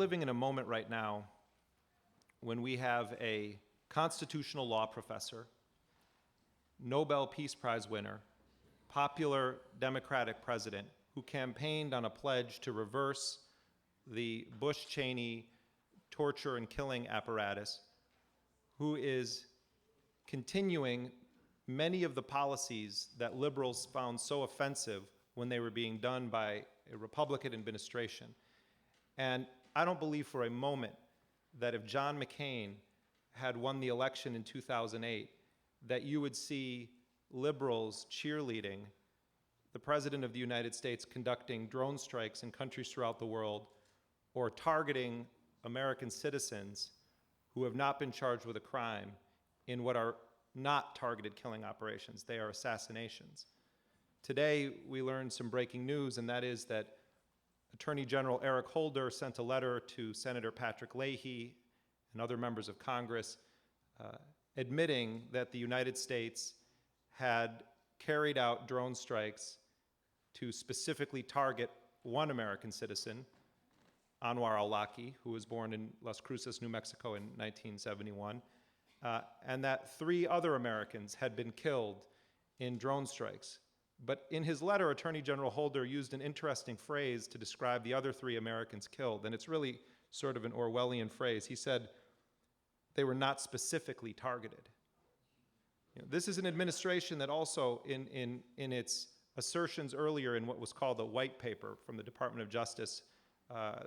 living in a moment right now when we have a constitutional law professor, Nobel Peace Prize winner, popular Democratic president who campaigned on a pledge to reverse the Bush-Cheney torture and killing apparatus, who is continuing many of the policies that liberals found so offensive when they were being done by a Republican administration. And I don't believe for a moment that if John McCain had won the election in 2008, that you would see liberals cheerleading the President of the United States conducting drone strikes in countries throughout the world or targeting American citizens who have not been charged with a crime in what are not targeted killing operations. They are assassinations. Today, we learned some breaking news, and that is that Attorney General Eric Holder sent a letter to Senator Patrick Leahy and other members of Congress admitting that the United States had carried out drone strikes to specifically target one American citizen, Anwar al-Awlaki, who was born in Las Cruces, New Mexico in 1971, and that 3 other Americans had been killed in drone strikes. But in his letter, Attorney General Holder used an interesting phrase to describe the other 3 Americans killed, and it's really sort of an Orwellian phrase. He said they were not specifically targeted. This is an administration that also, in its assertions earlier in what was called the white paper from the Department of Justice,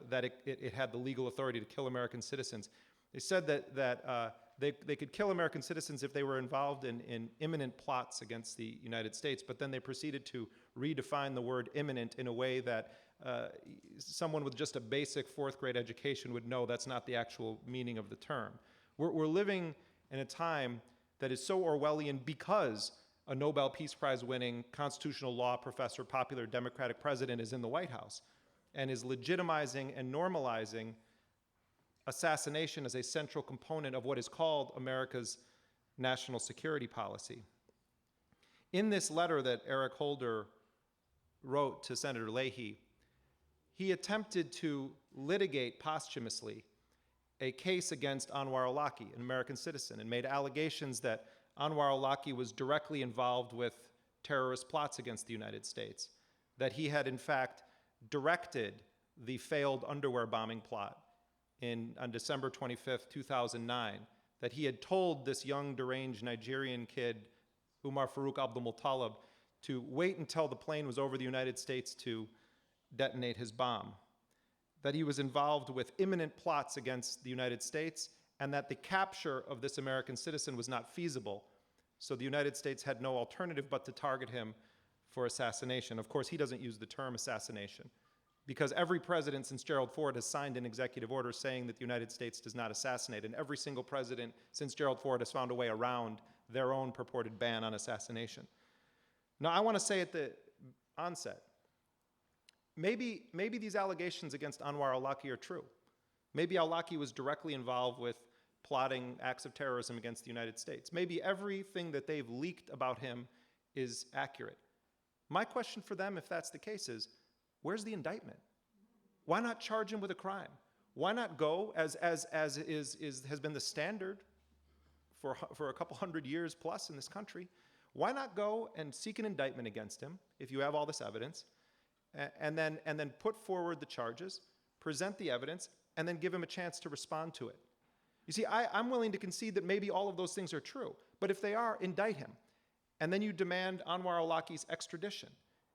that it had the legal authority to kill American citizens. They said that they could kill American citizens if they were involved in imminent plots against the United States, but then they proceeded to redefine the word imminent in a way that someone with just a basic 4th grade education would know that's not the actual meaning of the term. We're living in a time that is so Orwellian because a Nobel Peace Prize winning constitutional law professor, popular Democratic president is in the White House and is legitimizing and normalizing assassination as a central component of what is called America's national security policy. In this letter that Eric Holder wrote to Senator Leahy, he attempted to litigate posthumously a case against Anwar al-Awlaki, an American citizen, and made allegations that Anwar al-Awlaki was directly involved with terrorist plots against the United States, that he had in fact directed the failed underwear bombing plot on December 25th, 2009, that he had told this young deranged Nigerian kid, Umar Farouk Abdul-Muttalib, to wait until the plane was over the United States to detonate his bomb, that he was involved with imminent plots against the United States, and that the capture of this American citizen was not feasible, so the United States had no alternative but to target him for assassination. Of course, he doesn't use the term assassination, because every president since Gerald Ford has signed an executive order saying that the United States does not assassinate, and every single president since Gerald Ford has found a way around their own purported ban on assassination. Now, I want to say at the onset, maybe these allegations against Anwar al-Awlaki are true. Maybe al-Awlaki was directly involved with plotting acts of terrorism against the United States. Maybe everything that they've leaked about him is accurate. My question for them, if that's the case, is where's the indictment? Why not charge him with a crime? Why not go, as has been the standard for a couple hundred years plus in this country, why not go and seek an indictment against him if you have all this evidence, and then put forward the charges, present the evidence, and then give him a chance to respond to it? You see, I'm willing to concede that maybe all of those things are true, but if they are, indict him. And then you demand Anwar al-Awlaki's extradition,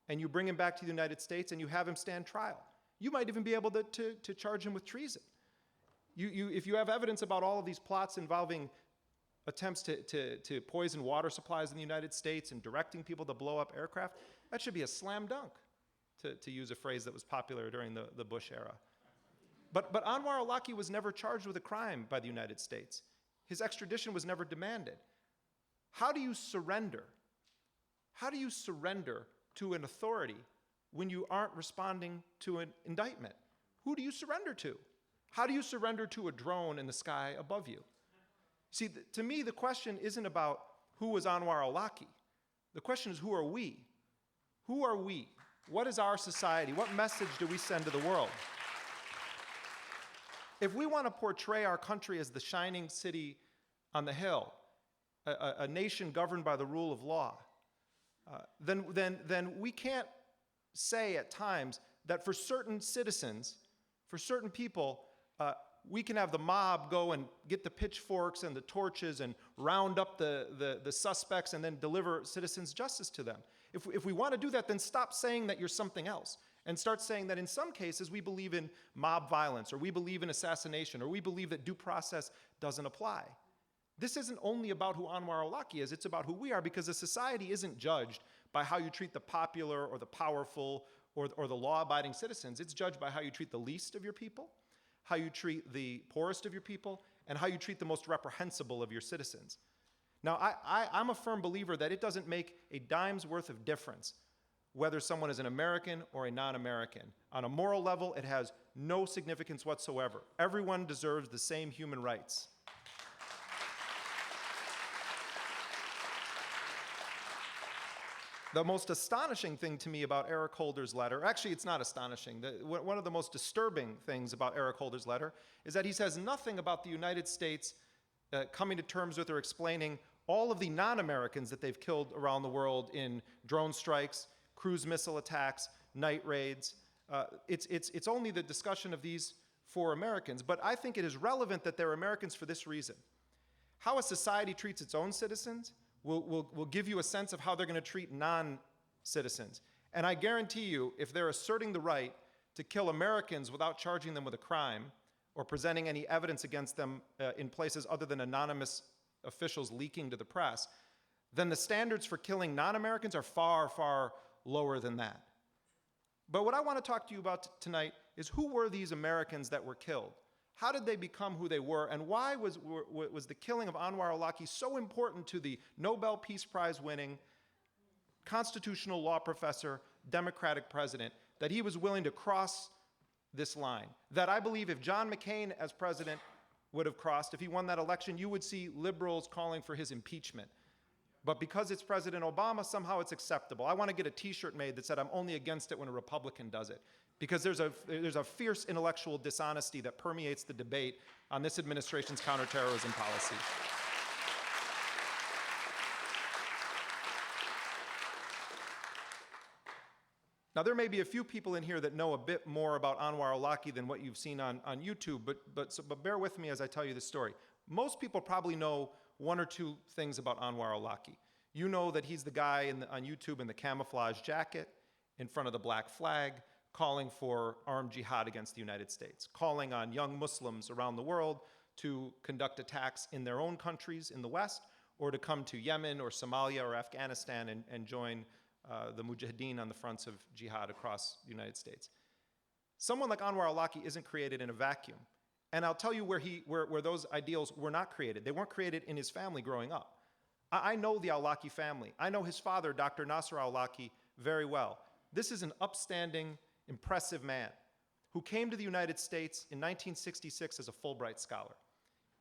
and you bring him back to the United States and you have him stand trial. You might even be able to charge him with treason. If you have evidence about all of these plots involving attempts to poison water supplies in the United States and directing people to blow up aircraft, that should be a slam dunk, to use a phrase that was popular during the Bush era. But Anwar al-Awlaki was never charged with a crime by the United States. His extradition was never demanded. How do you surrender? How do you surrender to an authority when you aren't responding to an indictment? Who do you surrender to? How do you surrender to a drone in the sky above you? See, to me, the question isn't about who was Anwar al-Awlaki. The question is, who are we? Who are we? What is our society? What message do we send to the world? If we want to portray our country as the shining city on the hill, a nation governed by the rule of law, then we can't say at times that for certain citizens, for certain people, we can have the mob go and get the pitchforks and the torches and round up the suspects and then deliver citizens' justice to them. If we want to do that, then stop saying that you're something else and start saying that in some cases we believe in mob violence, or we believe in assassination, or we believe that due process doesn't apply. This isn't only about who Anwar al-Awlaki is, it's about who we are, because a society isn't judged by how you treat the popular or the powerful or the law-abiding citizens. It's judged by how you treat the least of your people, how you treat the poorest of your people, and how you treat the most reprehensible of your citizens. Now, I'm a firm believer that it doesn't make a dime's worth of difference whether someone is an American or a non-American. On a moral level, it has no significance whatsoever. Everyone deserves the same human rights. The most astonishing thing to me about Eric Holder's letter, actually it's not astonishing, one of the most disturbing things about Eric Holder's letter is that he says nothing about the United States coming to terms with or explaining all of the non-Americans that they've killed around the world in drone strikes, cruise missile attacks, night raids. It's only the discussion of these 4 Americans, but I think it is relevant that they're Americans for this reason. How a society treats its own citizens will give you a sense of how they're going to treat non-citizens. And I guarantee you, if they're asserting the right to kill Americans without charging them with a crime or presenting any evidence against them in places other than anonymous officials leaking to the press, then the standards for killing non-Americans are far, far lower than that. But what I want to talk to you about tonight is who were these Americans that were killed? How did they become who they were? And why was the killing of Anwar al-Awlaki so important to the Nobel Peace Prize winning, constitutional law professor, Democratic president, that he was willing to cross this line? That I believe if John McCain as president would have crossed, if he won that election, you would see liberals calling for his impeachment. But because it's President Obama, somehow it's acceptable. I want to get a t-shirt made that said, I'm only against it when a Republican does it. Because there's a fierce intellectual dishonesty that permeates the debate on this administration's counterterrorism policy. Now, there may be a few people in here that know a bit more about Anwar al-Awlaki than what you've seen on YouTube, but bear with me as I tell you this story. Most people probably know 1 or 2 things about Anwar al-Awlaki. You know that he's the guy on YouTube in the camouflage jacket, in front of the black flag, calling for armed jihad against the United States, calling on young Muslims around the world to conduct attacks in their own countries in the West, or to come to Yemen or Somalia or Afghanistan and join the mujahideen on the fronts of jihad across the United States. Someone like Anwar al-Awlaki isn't created in a vacuum. And I'll tell you where those ideals were not created. They weren't created in his family growing up. I know the al-Awlaki family. I know his father, Dr. Nasser al-Awlaki, very well. This is an upstanding, impressive man who came to the United States in 1966 as a Fulbright scholar.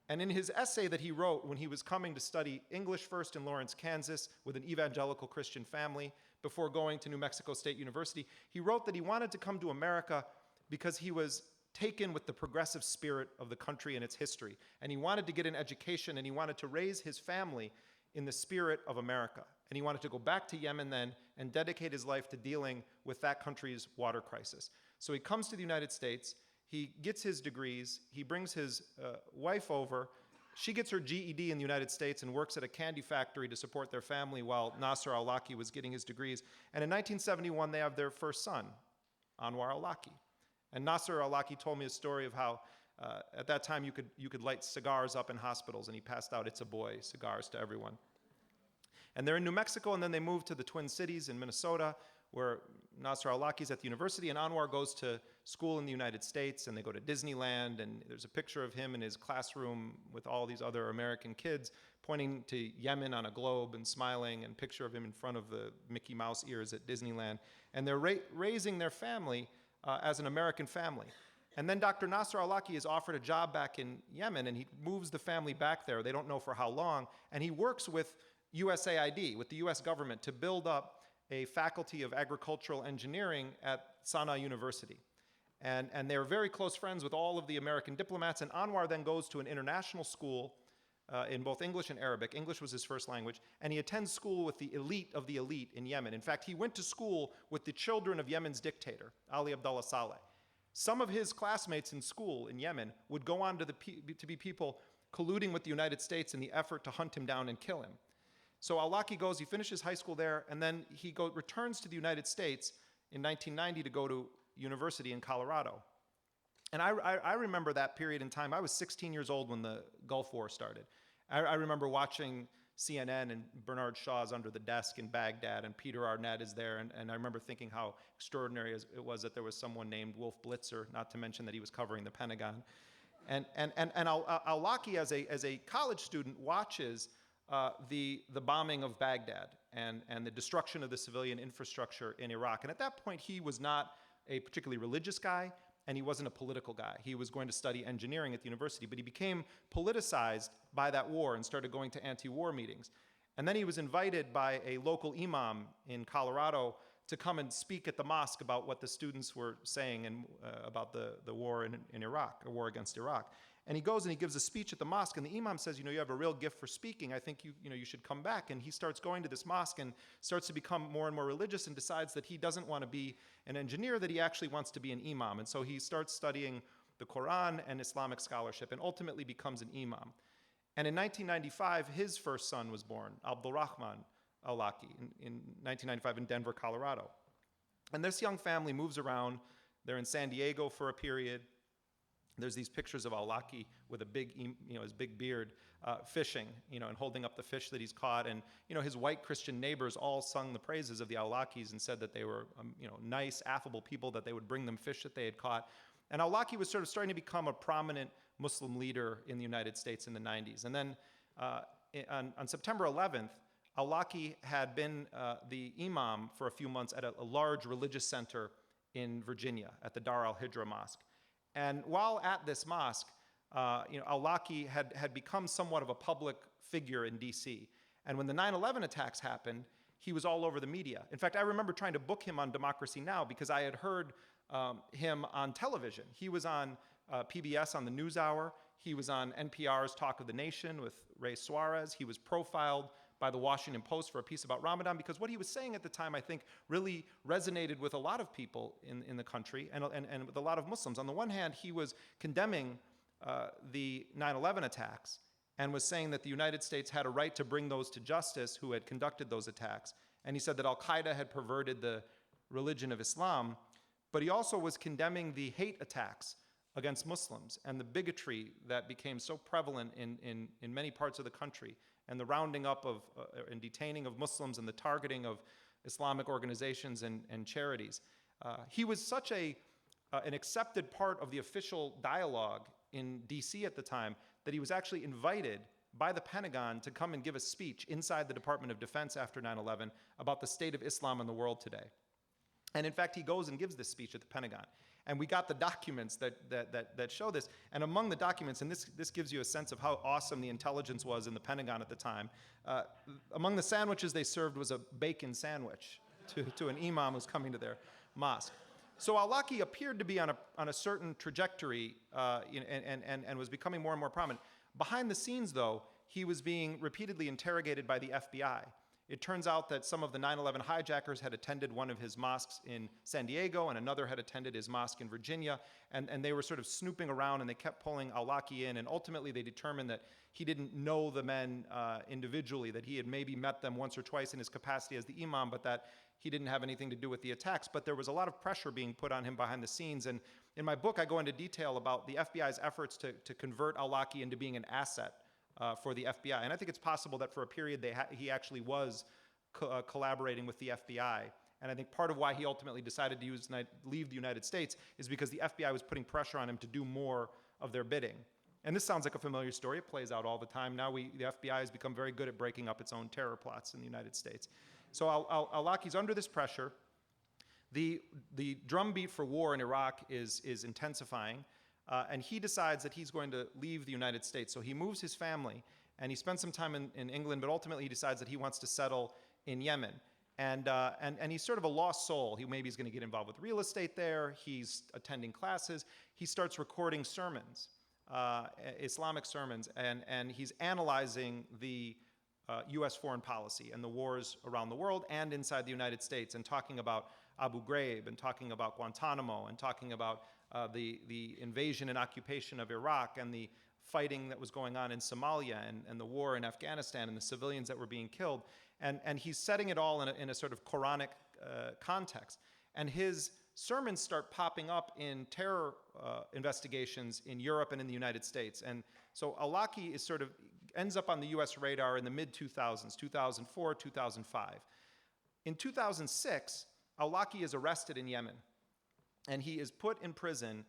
And in his essay that he wrote when he was coming to study English first in Lawrence, Kansas, with an evangelical Christian family, before going to New Mexico State University, he wrote that he wanted to come to America because he was taken with the progressive spirit of the country and its history. And he wanted to get an education, and he wanted to raise his family in the spirit of America. And he wanted to go back to Yemen then and dedicate his life to dealing with that country's water crisis. So he comes to the United States, he gets his degrees, he brings his wife over, she gets her GED in the United States and works at a candy factory to support their family while Nasser al-Awlaki was getting his degrees. And in 1971, they have their first son, Anwar al-Awlaki. And Nasser al-Awlaki told me a story of how at that time you could light cigars up in hospitals, and he passed out "It's a Boy" cigars to everyone. And they're in New Mexico, and then they move to the Twin Cities in Minnesota, where Nasser al-Awlaki's at the university, and Anwar goes to school in the United States, and they go to Disneyland, and there's a picture of him in his classroom with all these other American kids pointing to Yemen on a globe and smiling, and a picture of him in front of the Mickey Mouse ears at Disneyland. And they're raising their family as an American family. And then Dr. Nasser al-Awlaki is offered a job back in Yemen, and he moves the family back there. They don't know for how long. And he works with USAID, with the US government, to build up a faculty of agricultural engineering at Sana'a University. And they were very close friends with all of the American diplomats. And Anwar then goes to an international school in both English and Arabic. English was his first language. And he attends school with the elite in Yemen. In fact, he went to school with the children of Yemen's dictator, Ali Abdullah Saleh. Some of his classmates in school in Yemen would go on to be people colluding with the United States in the effort to hunt him down and kill him. So al-Awlaki goes, he finishes high school there, and then he returns to the United States in 1990 to go to university in Colorado. And I remember that period in time. I was 16 years old when the Gulf War started. I remember watching CNN and Bernard Shaw's Under the Desk in Baghdad, and Peter Arnett is there, and I remember thinking how extraordinary it was that there was someone named Wolf Blitzer, not to mention that he was covering the Pentagon. And al-Awlaki, as a college student, watches the bombing of Baghdad and the destruction of the civilian infrastructure in Iraq. And at that point, he was not a particularly religious guy, and he wasn't a political guy. He was going to study engineering at the university, but he became politicized by that war and started going to anti-war meetings. And then he was invited by a local imam in Colorado to come and speak at the mosque about what the students were saying and about the war in Iraq, a war against Iraq. And he goes and he gives a speech at the mosque, and the imam says, you have a real gift for speaking. I think you should come back. And he starts going to this mosque and starts to become more and more religious and decides that he doesn't want to be an engineer, that he actually wants to be an imam. And so he starts studying the Quran and Islamic scholarship and ultimately becomes an imam. And in 1995, his first son was born, Abdulrahman al-Awlaki, in 1995 in Denver, Colorado. And this young family moves around. They're in San Diego for a period. There's these pictures of al-Awlaki with a big, his big beard, fishing, and holding up the fish that he's caught. And, his white Christian neighbors all sung the praises of the al-Awlakis and said that they were, nice, affable people, that they would bring them fish that they had caught. And al-Awlaki was sort of starting to become a prominent Muslim leader in the United States in the 90s. And then on September 11th, al-Awlaki had been the imam for a few months at a large religious center in Virginia, at the Dar al-Hijra Mosque. And while at this mosque, al-Awlaki had become somewhat of a public figure in DC. And when the 9/11 attacks happened, he was all over the media. In fact, I remember trying to book him on Democracy Now! Because I had heard him on television. He was on PBS on the NewsHour. He was on NPR's Talk of the Nation with Ray Suarez. He was profiled by the Washington Post for a piece about Ramadan, because what he was saying at the time, I think, really resonated with a lot of people in the country and with a lot of Muslims. On the one hand, he was condemning the 9/11 attacks and was saying that the United States had a right to bring those to justice who had conducted those attacks. And he said that al-Qaeda had perverted the religion of Islam, but he also was condemning the hate attacks against Muslims and the bigotry that became so prevalent in many parts of the country, and the rounding up of and detaining of Muslims and the targeting of Islamic organizations and charities. He was such an accepted part of the official dialogue in DC at the time that he was actually invited by the Pentagon to come and give a speech inside the Department of Defense after 9/11 about the state of Islam in the world today. And in fact, he goes and gives this speech at the Pentagon. And we got the documents that show this. And among the documents, and this gives you a sense of how awesome the intelligence was in the Pentagon at the time, among the sandwiches they served was a bacon sandwich to an imam who's coming to their mosque. So al-Awlaki appeared to be on a certain trajectory and was becoming more and more prominent. Behind the scenes, though, he was being repeatedly interrogated by the FBI. It turns out that some of the 9/11 hijackers had attended one of his mosques in San Diego, and another had attended his mosque in Virginia, and they were sort of snooping around, and they kept pulling al-Awlaki in, and ultimately they determined that he didn't know the men individually, that he had maybe met them once or twice in his capacity as the imam, but that he didn't have anything to do with the attacks. But there was a lot of pressure being put on him behind the scenes, and in my book I go into detail about the FBI's efforts to convert al-Awlaki into being an asset for the FBI. And I think it's possible that for a period he actually was collaborating with the FBI. And I think part of why he ultimately decided to leave the United States is because the FBI was putting pressure on him to do more of their bidding. And this sounds like a familiar story. It plays out all the time. Now the FBI has become very good at breaking up its own terror plots in the United States. So al-Awlaki's under this pressure. The drumbeat for war in Iraq is intensifying. And he decides that he's going to leave the United States. So he moves his family, and he spends some time in England, but ultimately he decides that he wants to settle in Yemen. And he's sort of a lost soul. Maybe he's going to get involved with real estate there. He's attending classes. He starts recording sermons, Islamic sermons, and he's analyzing the U.S. foreign policy and the wars around the world and inside the United States, and talking about Abu Ghraib, and talking about Guantanamo, and talking about the invasion and occupation of Iraq, and the fighting that was going on in Somalia, and the war in Afghanistan, and the civilians that were being killed. And he's setting it all in a sort of Quranic context. And his sermons start popping up in terror investigations in Europe and in the United States. And so al-Awlaki is sort of ends up on the US radar in the mid-2000s, 2004, 2005. In 2006, al-Awlaki is arrested in Yemen. And he is put in prison,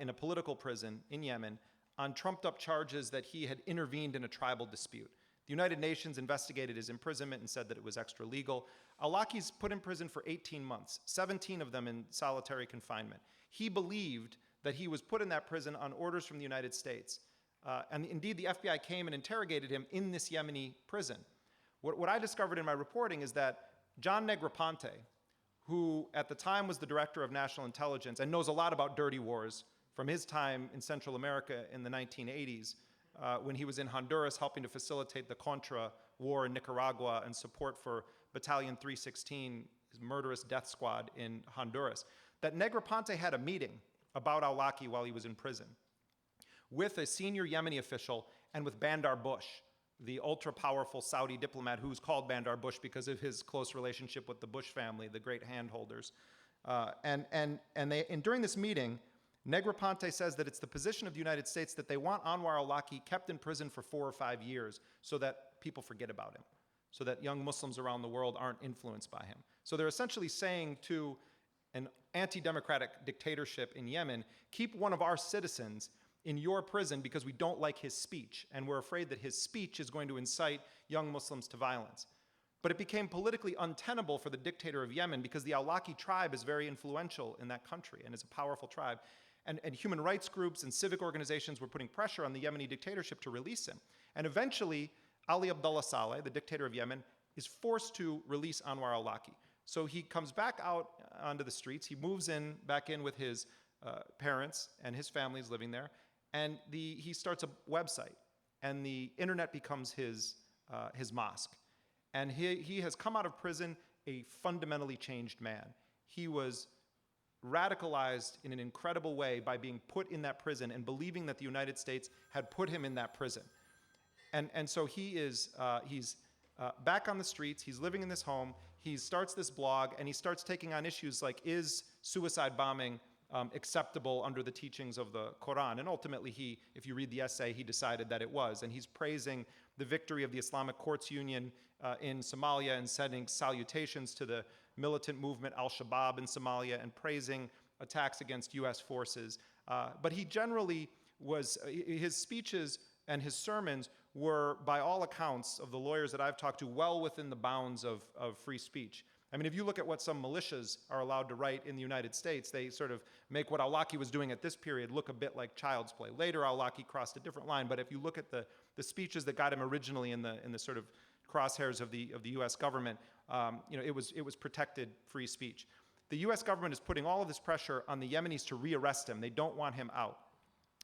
in a political prison in Yemen, on trumped-up charges that he had intervened in a tribal dispute. The United Nations investigated his imprisonment and said that it was extra-legal. Al-Awlaki's put in prison for 18 months, 17 of them in solitary confinement. He believed that he was put in that prison on orders from the United States. And indeed, the FBI came and interrogated him in this Yemeni prison. What I discovered in my reporting is that John Negroponte, who at the time was the director of national intelligence and knows a lot about dirty wars from his time in Central America in the 1980s, when he was in Honduras helping to facilitate the Contra war in Nicaragua and support for Battalion 316, his murderous death squad in Honduras, that Negroponte had a meeting about al-Awlaki while he was in prison with a senior Yemeni official and with Bandar Bush, the ultra-powerful Saudi diplomat who's called Bandar Bush because of his close relationship with the Bush family, the great handholders. And during this meeting, Negroponte says that it's the position of the United States that they want Anwar al-Awlaki kept in prison for 4 or 5 years so that people forget about him, so that young Muslims around the world aren't influenced by him. So they're essentially saying to an anti-democratic dictatorship in Yemen, keep one of our citizens in your prison because we don't like his speech, and we're afraid that his speech is going to incite young Muslims to violence. But it became politically untenable for the dictator of Yemen because the al-Awlaki tribe is very influential in that country and is a powerful tribe. And human rights groups and civic organizations were putting pressure on the Yemeni dictatorship to release him. And eventually, Ali Abdullah Saleh, the dictator of Yemen, is forced to release Anwar al-Awlaki. So he comes back out onto the streets. He moves back in with his parents, and his family is living there. And he starts a website, and the internet becomes his mosque. And he has come out of prison a fundamentally changed man. He was radicalized in an incredible way by being put in that prison and believing that the United States had put him in that prison. And so he's back on the streets, he's living in this home, he starts this blog, and he starts taking on issues like, is suicide bombing acceptable under the teachings of the Quran? And ultimately, if you read the essay, he decided that it was. And he's praising the victory of the Islamic Courts Union in Somalia and sending salutations to the militant movement al-Shabaab in Somalia and praising attacks against US forces. But he generally his speeches and his sermons were, by all accounts of the lawyers that I've talked to, well within the bounds of free speech. I mean, if you look at what some militias are allowed to write in the United States, they sort of make what al-Awlaki was doing at this period look a bit like child's play. Later, al-Awlaki crossed a different line, but if you look at the speeches that got him originally in the sort of crosshairs of the US government, it was protected free speech. The US government is putting all of this pressure on the Yemenis to rearrest him. They don't want him out.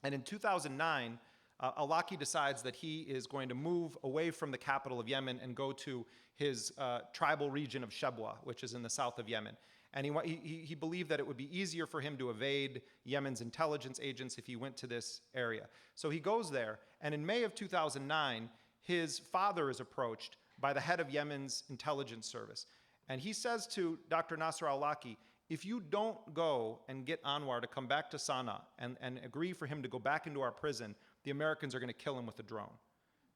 And in 2009, al-Awlaki decides that he is going to move away from the capital of Yemen and go to his tribal region of Shebwa, which is in the south of Yemen. And he believed that it would be easier for him to evade Yemen's intelligence agents if he went to this area. So he goes there, and in May of 2009, his father is approached by the head of Yemen's intelligence service. And he says to Dr. Nasser al-Awlaki, if you don't go and get Anwar to come back to Sana'a and agree for him to go back into our prison, the Americans are going to kill him with a drone.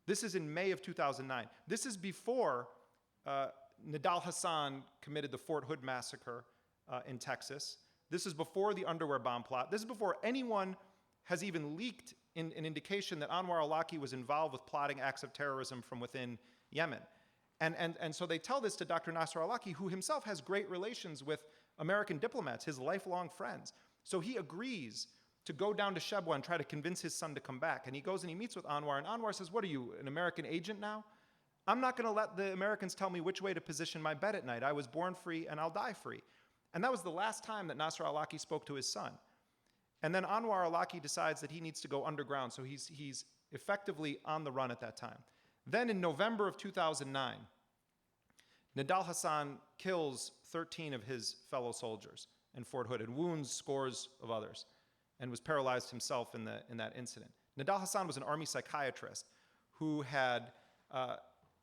This is in May of 2009. This is before Nidal Hassan committed the Fort Hood massacre in Texas. This is before the underwear bomb plot. This is before anyone has even leaked an indication that Anwar al-Awlaki was involved with plotting acts of terrorism from within Yemen. And so they tell this to Dr. Nasser al-Awlaki, who himself has great relations with American diplomats, his lifelong friends. So he agrees to go down to Shebwa and try to convince his son to come back. And he goes and he meets with Anwar, and Anwar says, what are you, an American agent now? I'm not going to let the Americans tell me which way to position my bed at night. I was born free and I'll die free. And that was the last time that Nasser al-Awlaki spoke to his son. And then Anwar al-Awlaki decides that he needs to go underground, so he's effectively on the run at that time. Then in November of 2009, Nidal Hasan kills 13 of his fellow soldiers in Fort Hood and wounds scores of others, and was paralyzed himself in that incident. Nidal Hasan was an army psychiatrist who had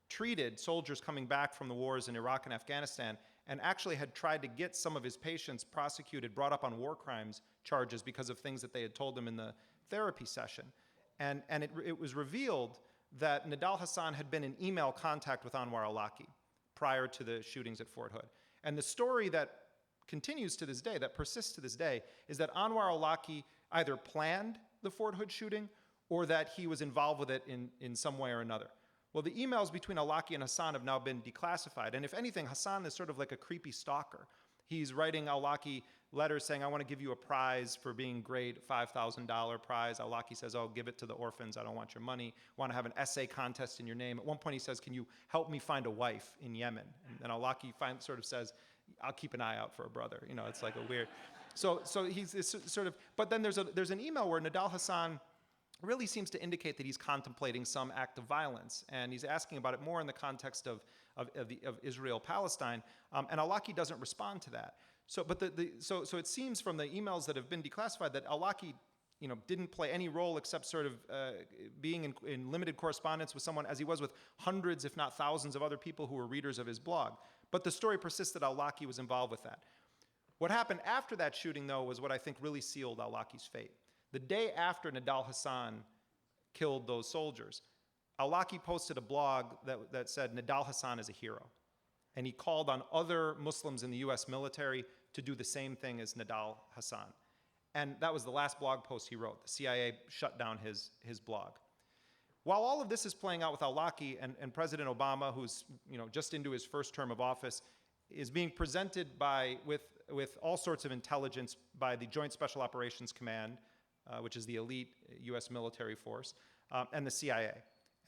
treated soldiers coming back from the wars in Iraq and Afghanistan, and actually had tried to get some of his patients prosecuted, brought up on war crimes charges because of things that they had told him in the therapy session. And it was revealed that Nidal Hasan had been in email contact with Anwar al-Awlaki prior to the shootings at Fort Hood. And the story that continues to this day, that persists to this day, is that Anwar al-Awlaki either planned the Fort Hood shooting or that he was involved with it in some way or another. Well, the emails between al-Awlaki and Hasan have now been declassified. And if anything, Hasan is sort of like a creepy stalker. He's writing al-Awlaki letters saying, I want to give you a prize for being great, $5,000 prize. Al-Awlaki says, oh, give it to the orphans. I don't want your money. Want to have an essay contest in your name. At one point he says, can you help me find a wife in Yemen? And then al-Awlaki sort of says, I'll keep an eye out for a brother. You know, it's like a weird. So he's sort of, but then there's an email where Nidal Hasan really seems to indicate that he's contemplating some act of violence, and he's asking about it more in the context of Israel-Palestine, and al-Awlaki doesn't respond to that. So it seems from the emails that have been declassified that al-Awlaki, didn't play any role except sort of being in limited correspondence with someone, as he was with hundreds, if not thousands, of other people who were readers of his blog. But the story persists that al-Awlaki was involved with that. What happened after that shooting, though, was what I think really sealed al-Awlaki's fate. The day after Nidal Hasan killed those soldiers, al-Awlaki posted a blog that said Nidal Hasan is a hero. And he called on other Muslims in the US military to do the same thing as Nidal Hasan. And that was the last blog post he wrote. The CIA shut down his blog. While all of this is playing out with al-Awlaki and President Obama, who's just into his first term of office, is being presented with all sorts of intelligence by the Joint Special Operations Command, which is the elite US military force, and the CIA.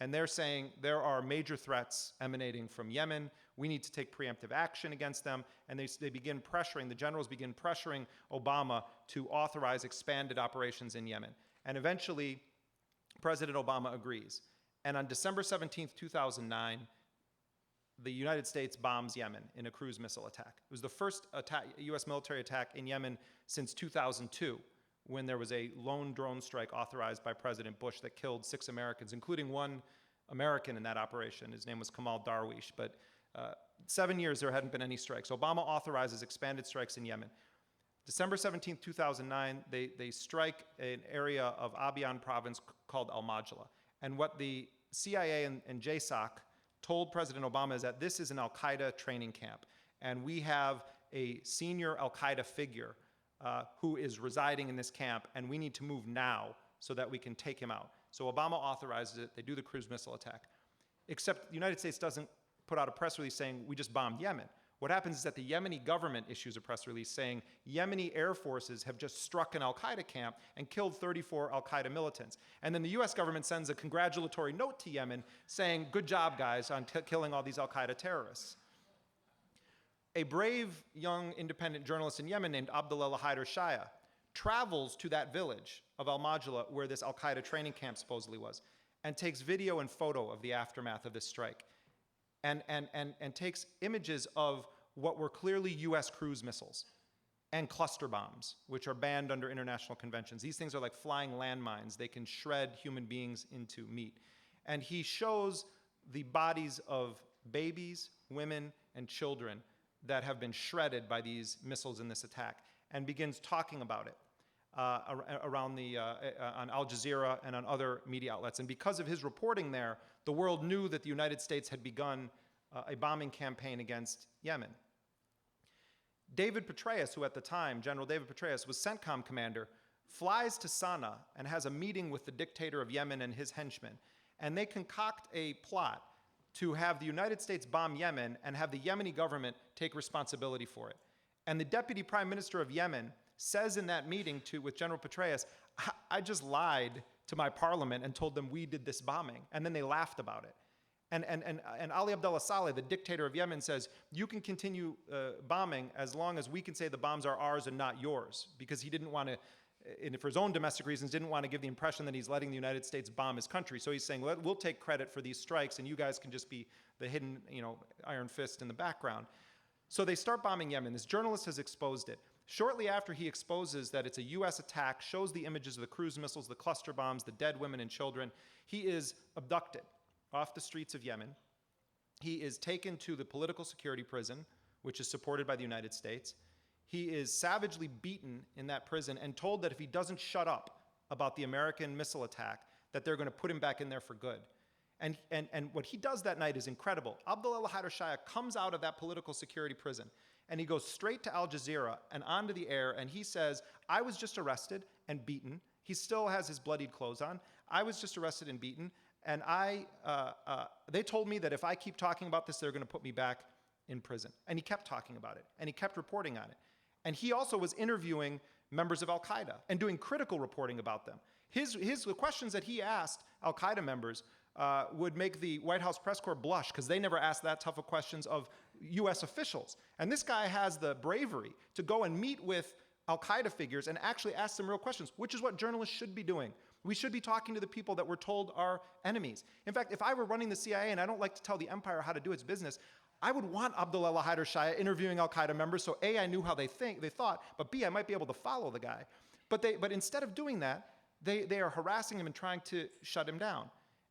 And they're saying there are major threats emanating from Yemen. We need to take preemptive action against them. And they begin pressuring, the generals begin pressuring Obama to authorize expanded operations in Yemen. And eventually, President Obama agrees. And on December 17th, 2009, the United States bombs Yemen in a cruise missile attack. It was the first US military attack in Yemen since 2002. When there was a lone drone strike authorized by President Bush that killed 6 Americans, including one American in that operation. His name was Kamal Darwish. But 7 years there hadn't been any strikes. Obama authorizes expanded strikes in Yemen. December 17, 2009, they strike an area of Abyan province called al-Majla. And what the CIA and JSOC told President Obama is that this is an al-Qaeda training camp. And we have a senior al-Qaeda figure who is residing in this camp, and we need to move now so that we can take him out. So Obama authorizes it. They do the cruise missile attack. Except the United States doesn't put out a press release saying, we just bombed Yemen. What happens is that the Yemeni government issues a press release saying Yemeni air forces have just struck an al-Qaeda camp and killed 34 al-Qaeda militants. And then the US government sends a congratulatory note to Yemen saying, good job, guys, on killing all these al-Qaeda terrorists. A brave young independent journalist in Yemen named Abdullah Haider Shaya travels to that village of al-Majla where this al-Qaeda training camp supposedly was, and takes video and photo of the aftermath of this strike, and takes images of what were clearly US cruise missiles and cluster bombs, which are banned under international conventions. These things are like flying landmines. They can shred human beings into meat. And he shows the bodies of babies, women, and children that have been shredded by these missiles in this attack, and begins talking about it on Al Jazeera and on other media outlets. And because of his reporting there, the world knew that the United States had begun a bombing campaign against Yemen. David Petraeus, who at the time, General David Petraeus, was CENTCOM commander, flies to Sana'a and has a meeting with the dictator of Yemen and his henchmen. And they concoct a plot to have the United States bomb Yemen and have the Yemeni government take responsibility for it. And the deputy prime minister of Yemen says in that meeting with General Petraeus, I just lied to my parliament and told them we did this bombing. And then they laughed about it. And Ali Abdullah Saleh, the dictator of Yemen, says, you can continue bombing as long as we can say the bombs are ours and not yours, because he didn't want to, and for his own domestic reasons, didn't want to give the impression that he's letting the United States bomb his country. So he's saying, we'll take credit for these strikes, and you guys can just be the hidden, iron fist in the background. So they start bombing Yemen. This journalist has exposed it. Shortly after he exposes that it's a U.S. attack, shows the images of the cruise missiles, the cluster bombs, the dead women and children, he is abducted off the streets of Yemen. He is taken to the political security prison, which is supported by the United States. He is savagely beaten in that prison and told that if he doesn't shut up about the American missile attack, that they're going to put him back in there for good. And what he does that night is incredible. Abdullah al-Haider Shaya comes out of that political security prison, and he goes straight to Al Jazeera and onto the air, and he says, I was just arrested and beaten. He still has his bloodied clothes on. I was just arrested and beaten. And they told me that if I keep talking about this, they're going to put me back in prison. And he kept talking about it, and he kept reporting on it. And he also was interviewing members of al-Qaeda and doing critical reporting about them. The questions that he asked al-Qaeda members would make the White House press corps blush, because they never asked that tough of questions of U.S. officials. And this guy has the bravery to go and meet with al-Qaeda figures and actually ask them real questions, which is what journalists should be doing. We should be talking to the people that we're told are enemies. In fact, if I were running the CIA and I don't like to tell the empire how to do its business, I would want Abdullah al-Haider Shaya interviewing al-Qaeda members, so A, I knew how they thought, but B, I might be able to follow the guy. But instead of doing that, they are harassing him and trying to shut him down.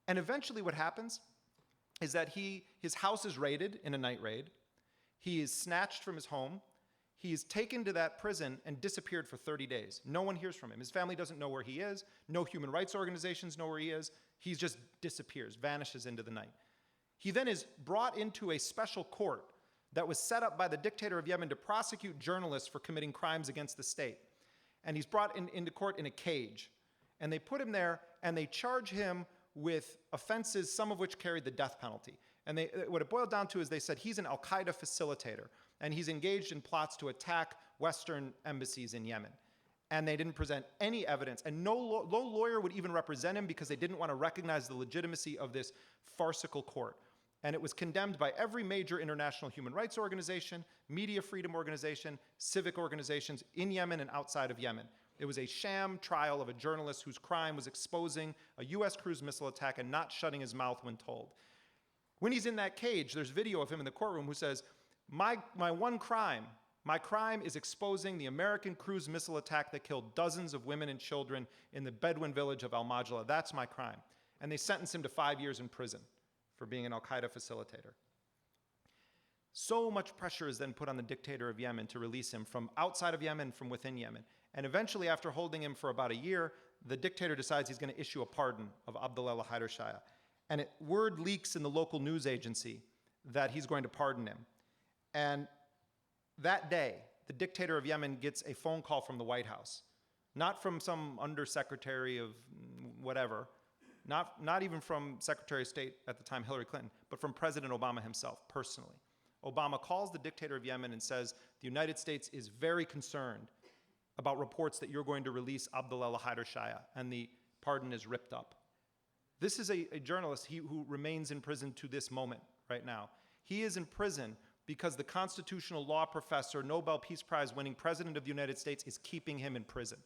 And eventually what happens is that his house is raided in a night raid. He is snatched from his home. He is taken to that prison and disappeared for 30 days. No one hears from him. His family doesn't know where he is. No human rights organizations know where he is. He just disappears, vanishes into the night. He then is brought into a special court that was set up by the dictator of Yemen to prosecute journalists for committing crimes against the state. And he's brought into court in a cage. And they put him there, and they charge him with offenses, some of which carried the death penalty. And what it boiled down to is they said he's an al-Qaeda facilitator, and he's engaged in plots to attack Western embassies in Yemen. And they didn't present any evidence, and no lawyer would even represent him because they didn't want to recognize the legitimacy of this farcical court. And it was condemned by every major international human rights organization, media freedom organization, civic organizations in Yemen and outside of Yemen. It was a sham trial of a journalist whose crime was exposing a US cruise missile attack and not shutting his mouth when told. When he's in that cage, there's video of him in the courtroom who says, my one crime, my crime is exposing the American cruise missile attack that killed dozens of women and children in the Bedouin village of al-Majla. That's my crime. And they sentenced him to 5 years in prison for being an al-Qaeda facilitator. So much pressure is then put on the dictator of Yemen to release him from outside of Yemen, from within Yemen. And eventually, after holding him for about a year, the dictator decides he's going to issue a pardon of Abdullah al-Haider Shaya. And word leaks in the local news agency that he's going to pardon him. And that day, the dictator of Yemen gets a phone call from the White House, not from some undersecretary of whatever, not even from Secretary of State at the time, Hillary Clinton, but from President Obama himself, personally. Obama calls the dictator of Yemen and says, the United States is very concerned about reports that you're going to release Abdullah al-Haider Shaya, and the pardon is ripped up. This is a journalist who remains in prison to this moment right now. He is in prison because the constitutional law professor, Nobel Peace Prize winning President of the United States is keeping him in prison.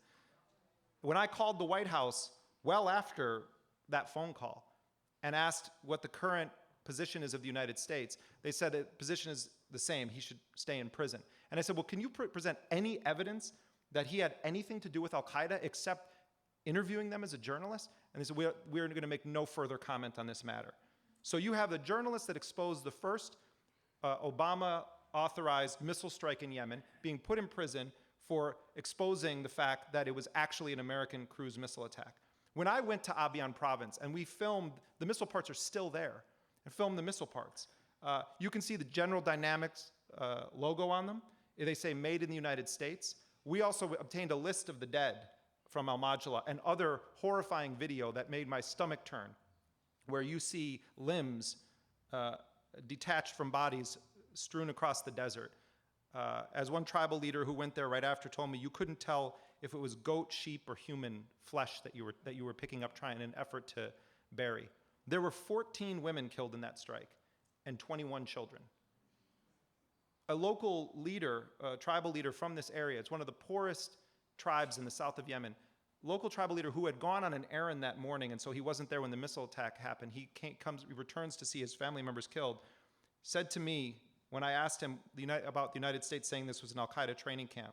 When I called the White House well after that phone call and asked what the current position is of the United States, they said the position is the same, he should stay in prison. And I said, well, can you present any evidence that he had anything to do with al-Qaeda except interviewing them as a journalist? And they said, we're going to make no further comment on this matter. So you have the journalist that exposed the first Obama-authorized missile strike in Yemen being put in prison for exposing the fact that it was actually an American cruise missile attack. When I went to Abyan province and we filmed, the missile parts are still there, and filmed the missile parts. You can see the General Dynamics logo on them. They say made in the United States. We also obtained a list of the dead from al-Majla and other horrifying video that made my stomach turn, where you see limbs detached from bodies strewn across the desert. As one tribal leader who went there right after told me, you couldn't tell if it was goat, sheep, or human flesh that you were picking up trying in an effort to bury. There were 14 women killed in that strike and 21 children. A local leader, a tribal leader from this area, it's one of the poorest tribes in the south of Yemen, local tribal leader who had gone on an errand that morning, and so he wasn't there when the missile attack happened. He returns to see his family members killed, said to me when I asked him about the United States saying this was an al-Qaeda training camp,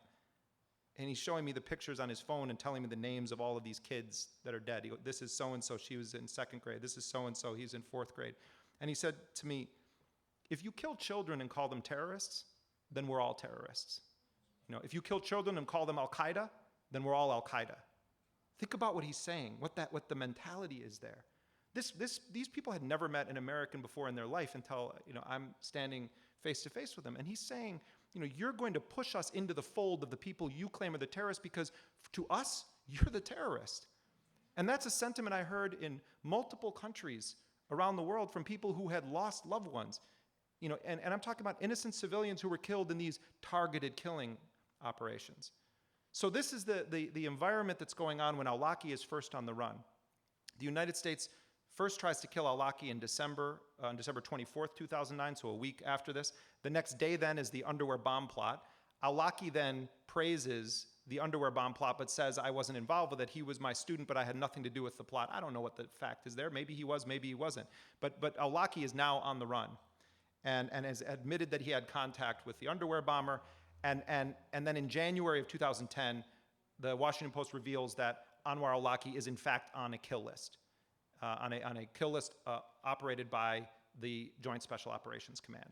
and he's showing me the pictures on his phone and telling me the names of all of these kids that are dead. This is so-and-so, she was in 2nd grade. This is so-and-so, he's in 4th grade. And he said to me, if you kill children and call them terrorists, then we're all terrorists. If you kill children and call them al-Qaeda, then we're all al-Qaeda. Think about what he's saying, what the mentality is there. These people had never met an American before in their life until I'm standing face to face with them. And he's saying, you're going to push us into the fold of the people you claim are the terrorists because to us, you're the terrorist. And that's a sentiment I heard in multiple countries around the world from people who had lost loved ones. And I'm talking about innocent civilians who were killed in these targeted killing operations. So this is the environment that's going on when al-Awlaki is first on the run. The United States first tries to kill al-Awlaki on December 24th, 2009, so a week after this. The next day then is the underwear bomb plot. Al-Awlaki then praises the underwear bomb plot, but says, I wasn't involved with it. He was my student, but I had nothing to do with the plot. I don't know what the fact is there. Maybe he was, maybe he wasn't. But al-Awlaki is now on the run and has admitted that he had contact with the underwear bomber. And then in January of 2010, the Washington Post reveals that Anwar al-Awlaki is in fact on a kill list, on a kill list operated by the Joint Special Operations Command.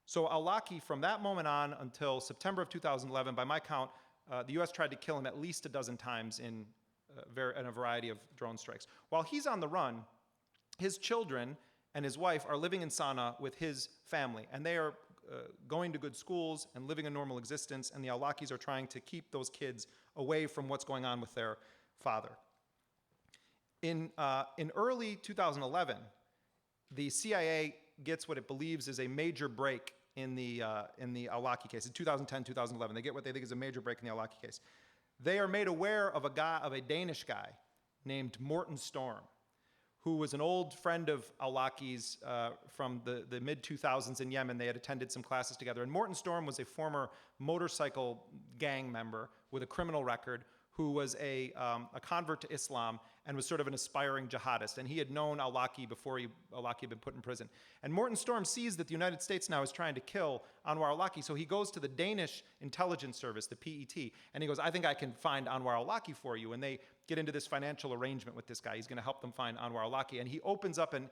So al-Awlaki, from that moment on until September of 2011, by my count, the U.S. tried to kill him at least a dozen times in a variety of drone strikes. While he's on the run, his children and his wife are living in Sana'a with his family, and they are going to good schools and living a normal existence, and the al-Awlakis are trying to keep those kids away from what's going on with their father. In early 2011, the CIA gets what it believes is a major break in the al-Awlaki case. In 2010, 2011, they get what they think is a major break in the al-Awlaki case. They are made aware of a Danish guy named Morten Storm, who was an old friend of al-Awlaki's from the mid-2000s in Yemen. They had attended some classes together. And Morten Storm was a former motorcycle gang member with a criminal record who was a convert to Islam and was sort of an aspiring jihadist. And he had known al-Awlaki before al-Awlaki had been put in prison. And Morten Storm sees that the United States now is trying to kill Anwar al-Awlaki, so he goes to the Danish intelligence service, the PET, and he goes, I think I can find Anwar al-Awlaki for you. And they get into this financial arrangement with this guy. He's going to help them find Anwar al-Awlaki. And he opens up an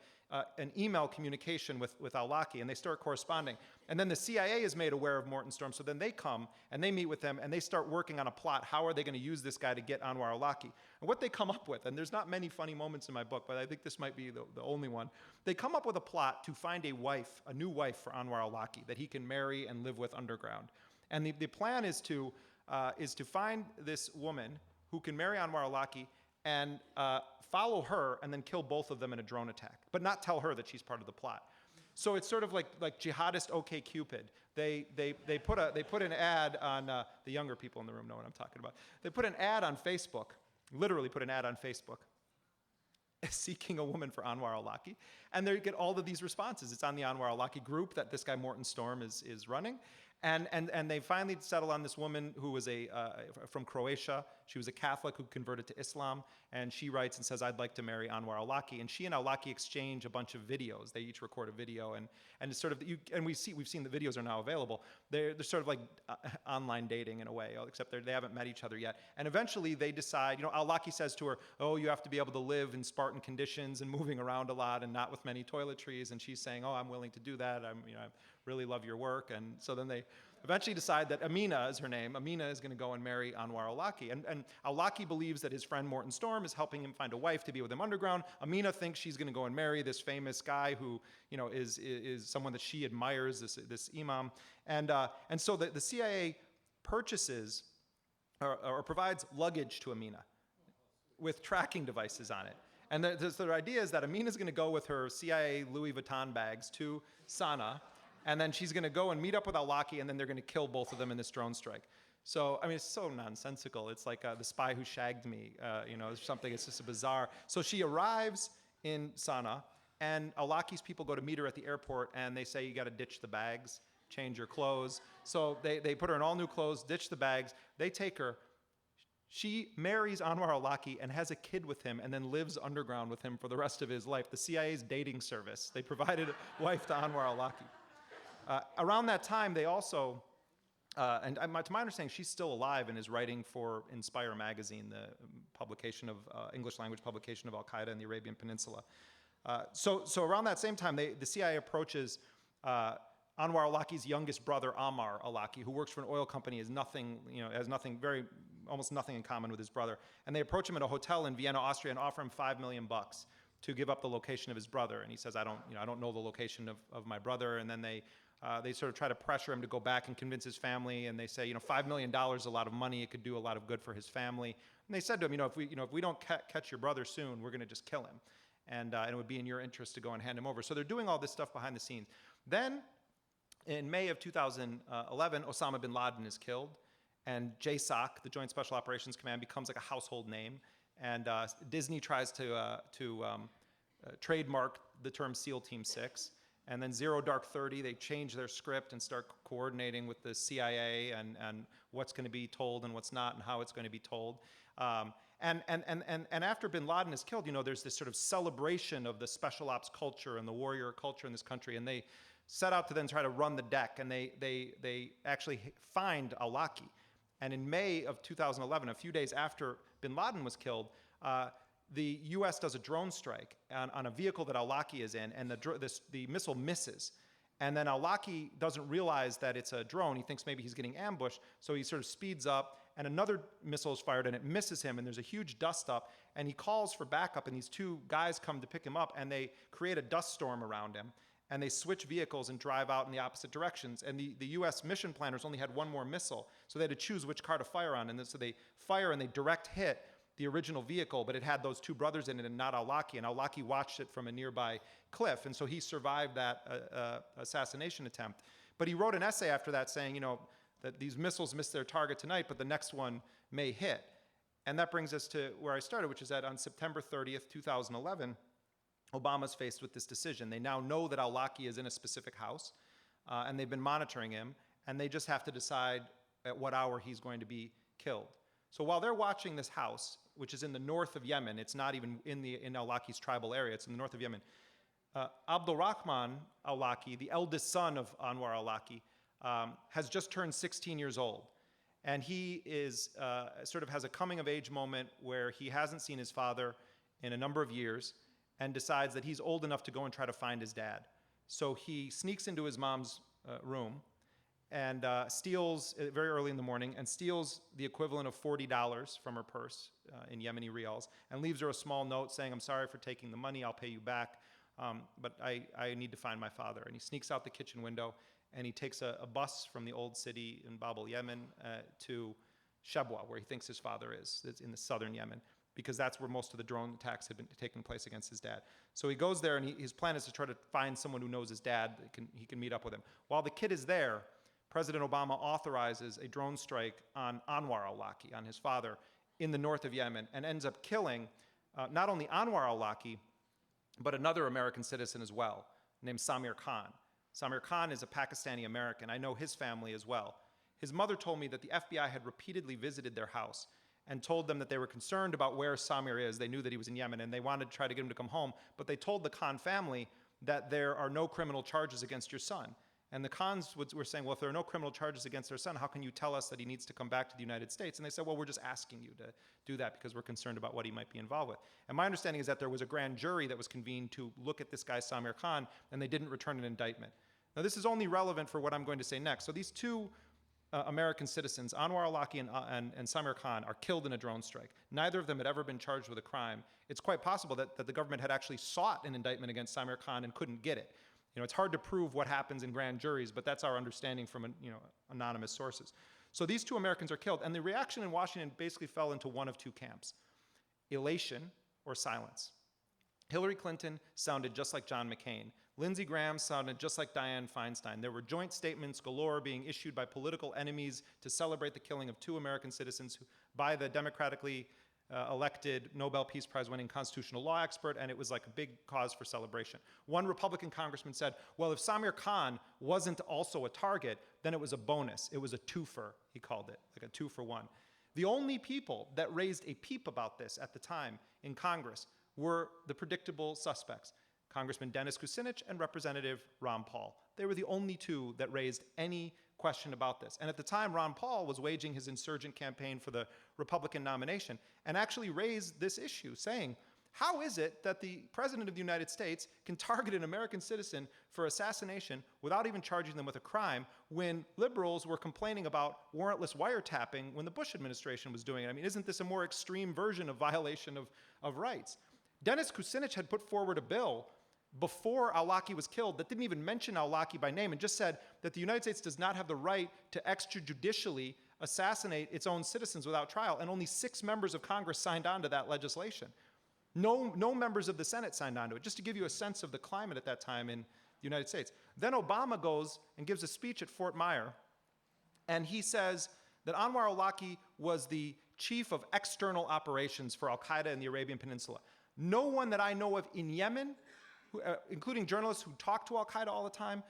email communication with al-Awlaki, and they start corresponding. And then the CIA is made aware of Morten Storm, so then they come and they meet with them and they start working on a plot. How are they going to use this guy to get Anwar al-Awlaki? And what they come up with, and there's not many funny moments in my book, but I think this might be the only one. They come up with a plot to find a new wife for Anwar al-Awlaki that he can marry and live with underground. And the plan is to find this woman who can marry Anwar al-Awlaki and follow her and then kill both of them in a drone attack, but not tell her that she's part of the plot. So it's sort of like jihadist OkCupid. They put an ad on, the younger people in the room know what I'm talking about. They put an ad on Facebook, literally put an ad on Facebook, seeking a woman for Anwar al-Awlaki. And they get all of these responses. It's on the Anwar al-Awlaki group that this guy Morten Storm is running. And they finally settle on this woman who was from Croatia. She was a Catholic who converted to Islam, and she writes and says, I'd like to marry Anwar al-Awlaki. And she and al-Awlaki exchange a bunch of videos. They each record a video, and it's sort of, and we've seen the videos are now available. They're sort of like online dating in a way, except they haven't met each other yet. And eventually they decide, al-Awlaki says to her, oh, you have to be able to live in Spartan conditions and moving around a lot and not with many toiletries. And she's saying, oh, I'm willing to do that. I really love your work. And so then they eventually decide that Amina is her name. Amina is going to go and marry Anwar al-Awlaki. And al-Awlaki believes that his friend Morten Storm is helping him find a wife to be with him underground. Amina thinks she's going to go and marry this famous guy who, is someone that she admires, this imam. And so the CIA purchases or provides luggage to Amina with tracking devices on it. And the idea is that Amina is going to go with her CIA Louis Vuitton bags to Sana'a, and then she's going to go and meet up with al-Awlaki, and then they're going to kill both of them in this drone strike. So, it's so nonsensical. It's like The Spy Who Shagged Me, or something. It's just bizarre. So she arrives in Sana'a, and al-Awlaki's people go to meet her at the airport, and they say, you got to ditch the bags, change your clothes. So they put her in all new clothes, ditch the bags. They take her. She marries Anwar al-Awlaki and has a kid with him and then lives underground with him for the rest of his life. The CIA's dating service. They provided a wife to Anwar al-Awlaki. Around that time, they also, to my understanding, she's still alive and is writing for Inspire magazine, the publication of English language publication of Al-Qaeda in the Arabian Peninsula. So around that same time, the CIA approaches Anwar al-Awlaki's youngest brother, Ammar al-Awlaki, who works for an oil company, has almost nothing in common with his brother. And they approach him at a hotel in Vienna, Austria, and offer him $5 million to give up the location of his brother. And he says, I don't know the location of my brother. And then they sort of try to pressure him to go back and convince his family. And they say, $5 million is a lot of money. It could do a lot of good for his family. And they said to him, if we don't catch your brother soon, we're going to just kill him. And it would be in your interest to go and hand him over. So they're doing all this stuff behind the scenes. Then, in May of 2011, Osama bin Laden is killed. And JSOC, the Joint Special Operations Command, becomes like a household name. And Disney tries to trademark the term SEAL Team 6. And then Zero Dark 30, they change their script and start coordinating with the CIA and what's going to be told and what's not and how it's going to be told. And after bin Laden is killed, there's this sort of celebration of the special ops culture and the warrior culture in this country. And they set out to then try to run the deck. And they actually find al-Awlaki. And in May of 2011, a few days after bin Laden was killed, the U.S. does a drone strike on a vehicle that al-Awlaki is in, and the missile misses. And then al-Awlaki doesn't realize that it's a drone. He thinks maybe he's getting ambushed, so he sort of speeds up, and another missile is fired, and it misses him, and there's a huge dust up, and he calls for backup, and these two guys come to pick him up, and they create a dust storm around him. And they switch vehicles and drive out in the opposite directions. And the U.S. mission planners only had one more missile, so they had to choose which car to fire on. And then, so they fire and they direct hit the original vehicle, but it had those two brothers in it and not al-Awlaki. And al-Awlaki watched it from a nearby cliff, and so he survived that assassination attempt. But he wrote an essay after that saying, that these missiles missed their target tonight, but the next one may hit. And that brings us to where I started, which is that on September 30th, 2011, Obama's faced with this decision. They now know that al-Awlaki is in a specific house, and they've been monitoring him, and they just have to decide at what hour he's going to be killed. So while they're watching this house, which is in the north of Yemen, it's not even in al-Awlaki's tribal area, it's in the north of Yemen, Abdulrahman al-Awlaki, the eldest son of Anwar al-Awlaki, has just turned 16 years old. And he is sort of has a coming-of-age moment where he hasn't seen his father in a number of years, and decides that he's old enough to go and try to find his dad. So he sneaks into his mom's room and steals, very early in the morning, and steals the equivalent of $40 from her purse in Yemeni riyals, and leaves her a small note saying, I'm sorry for taking the money, I'll pay you back, but I need to find my father. And he sneaks out the kitchen window, and he takes a bus from the old city in Bab el-Yemen to Shabwa, where he thinks his father is. It's in the southern Yemen, because that's where most of the drone attacks had been taking place against his dad. So he goes there, and his plan is to try to find someone who knows his dad, he can meet up with him. While the kid is there, President Obama authorizes a drone strike on Anwar al-Awlaki, on his father, in the north of Yemen, and ends up killing not only Anwar al-Awlaki, but another American citizen as well, named Samir Khan. Samir Khan is a Pakistani American. I know his family as well. His mother told me that the FBI had repeatedly visited their house and told them that they were concerned about where Samir is. They knew that he was in Yemen, and they wanted to try to get him to come home, but they told the Khan family that there are no criminal charges against your son. And the Khans were saying, well, if there are no criminal charges against their son, how can you tell us that he needs to come back to the United States? And they said, well, we're just asking you to do that because we're concerned about what he might be involved with. And my understanding is that there was a grand jury that was convened to look at this guy, Samir Khan, and they didn't return an indictment. Now, this is only relevant for what I'm going to say next. So these two American citizens, Anwar al-Awlaki and Samir Khan, are killed in a drone strike. Neither of them had ever been charged with a crime. It's quite possible that the government had actually sought an indictment against Samir Khan and couldn't get it. It's hard to prove what happens in grand juries, but that's our understanding from anonymous sources. So these two Americans are killed, and the reaction in Washington basically fell into one of two camps: elation or silence. Hillary Clinton sounded just like John McCain. Lindsey Graham sounded just like Dianne Feinstein. There were joint statements galore being issued by political enemies to celebrate the killing of two American citizens by the democratically elected Nobel Peace Prize winning constitutional law expert, and it was like a big cause for celebration. One Republican congressman said, well, if Samir Khan wasn't also a target, then it was a bonus. It was a twofer, he called it, like a 2-for-1. The only people that raised a peep about this at the time in Congress were the predictable suspects, Congressman Dennis Kucinich and Representative Ron Paul. They were the only two that raised any question about this. And at the time, Ron Paul was waging his insurgent campaign for the Republican nomination and actually raised this issue, saying, how is it that the President of the United States can target an American citizen for assassination without even charging them with a crime when liberals were complaining about warrantless wiretapping when the Bush administration was doing it? I mean, isn't this a more extreme version of violation of rights? Dennis Kucinich had put forward a bill before al-Awlaki was killed that didn't even mention al-Awlaki by name and just said that the United States does not have the right to extrajudicially assassinate its own citizens without trial, and only 6 members of Congress signed on to that legislation. No members of the Senate signed on to it, just to give you a sense of the climate at that time in the United States. Then Obama goes and gives a speech at Fort Myer, and he says that Anwar al-Awlaki was the chief of external operations for al-Qaeda in the Arabian Peninsula. No one that I know of in Yemen, including journalists who talk to al-Qaeda all the time,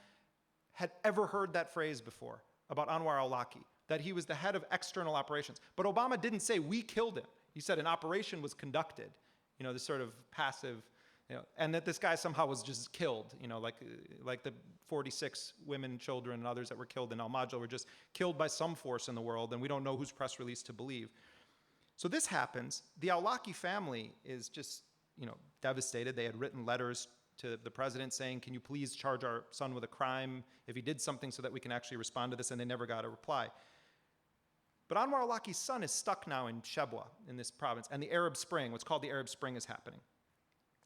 had ever heard that phrase before about Anwar al-Awlaki, that he was the head of external operations. But Obama didn't say, we killed him. He said an operation was conducted, you know, this sort of passive, you know, and that this guy somehow was just killed, you know, like the 46 women, children, and others that were killed in al-Majla were just killed by some force in the world, and we don't know whose press release to believe. So this happens. The al-Awlaki family is just, you know, devastated. They had written letters to the president saying, can you please charge our son with a crime if he did something so that we can actually respond to this, and they never got a reply. But Anwar al-Awlaki's son is stuck now in Shebwa, in this province, and the Arab Spring, what's called the Arab Spring, is happening.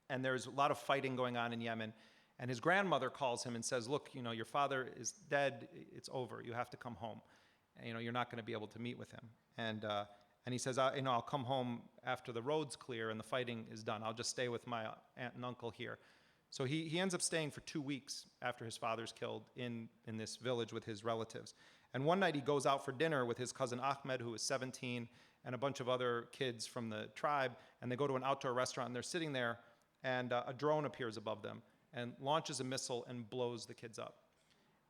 And there's a lot of fighting going on in Yemen, and his grandmother calls him and says, look, you know, your father is dead, it's over, you have to come home. And, you know, you're not going to be able to meet with him. And he says, you know, I'll come home after the road's clear and the fighting is done. I'll just stay with my aunt and uncle here. So he ends up staying for 2 weeks after his father's killed in this village with his relatives. And one night he goes out for dinner with his cousin Ahmed, who is 17, and a bunch of other kids from the tribe, and they go to an outdoor restaurant, and they're sitting there, and a drone appears above them and launches a missile and blows the kids up.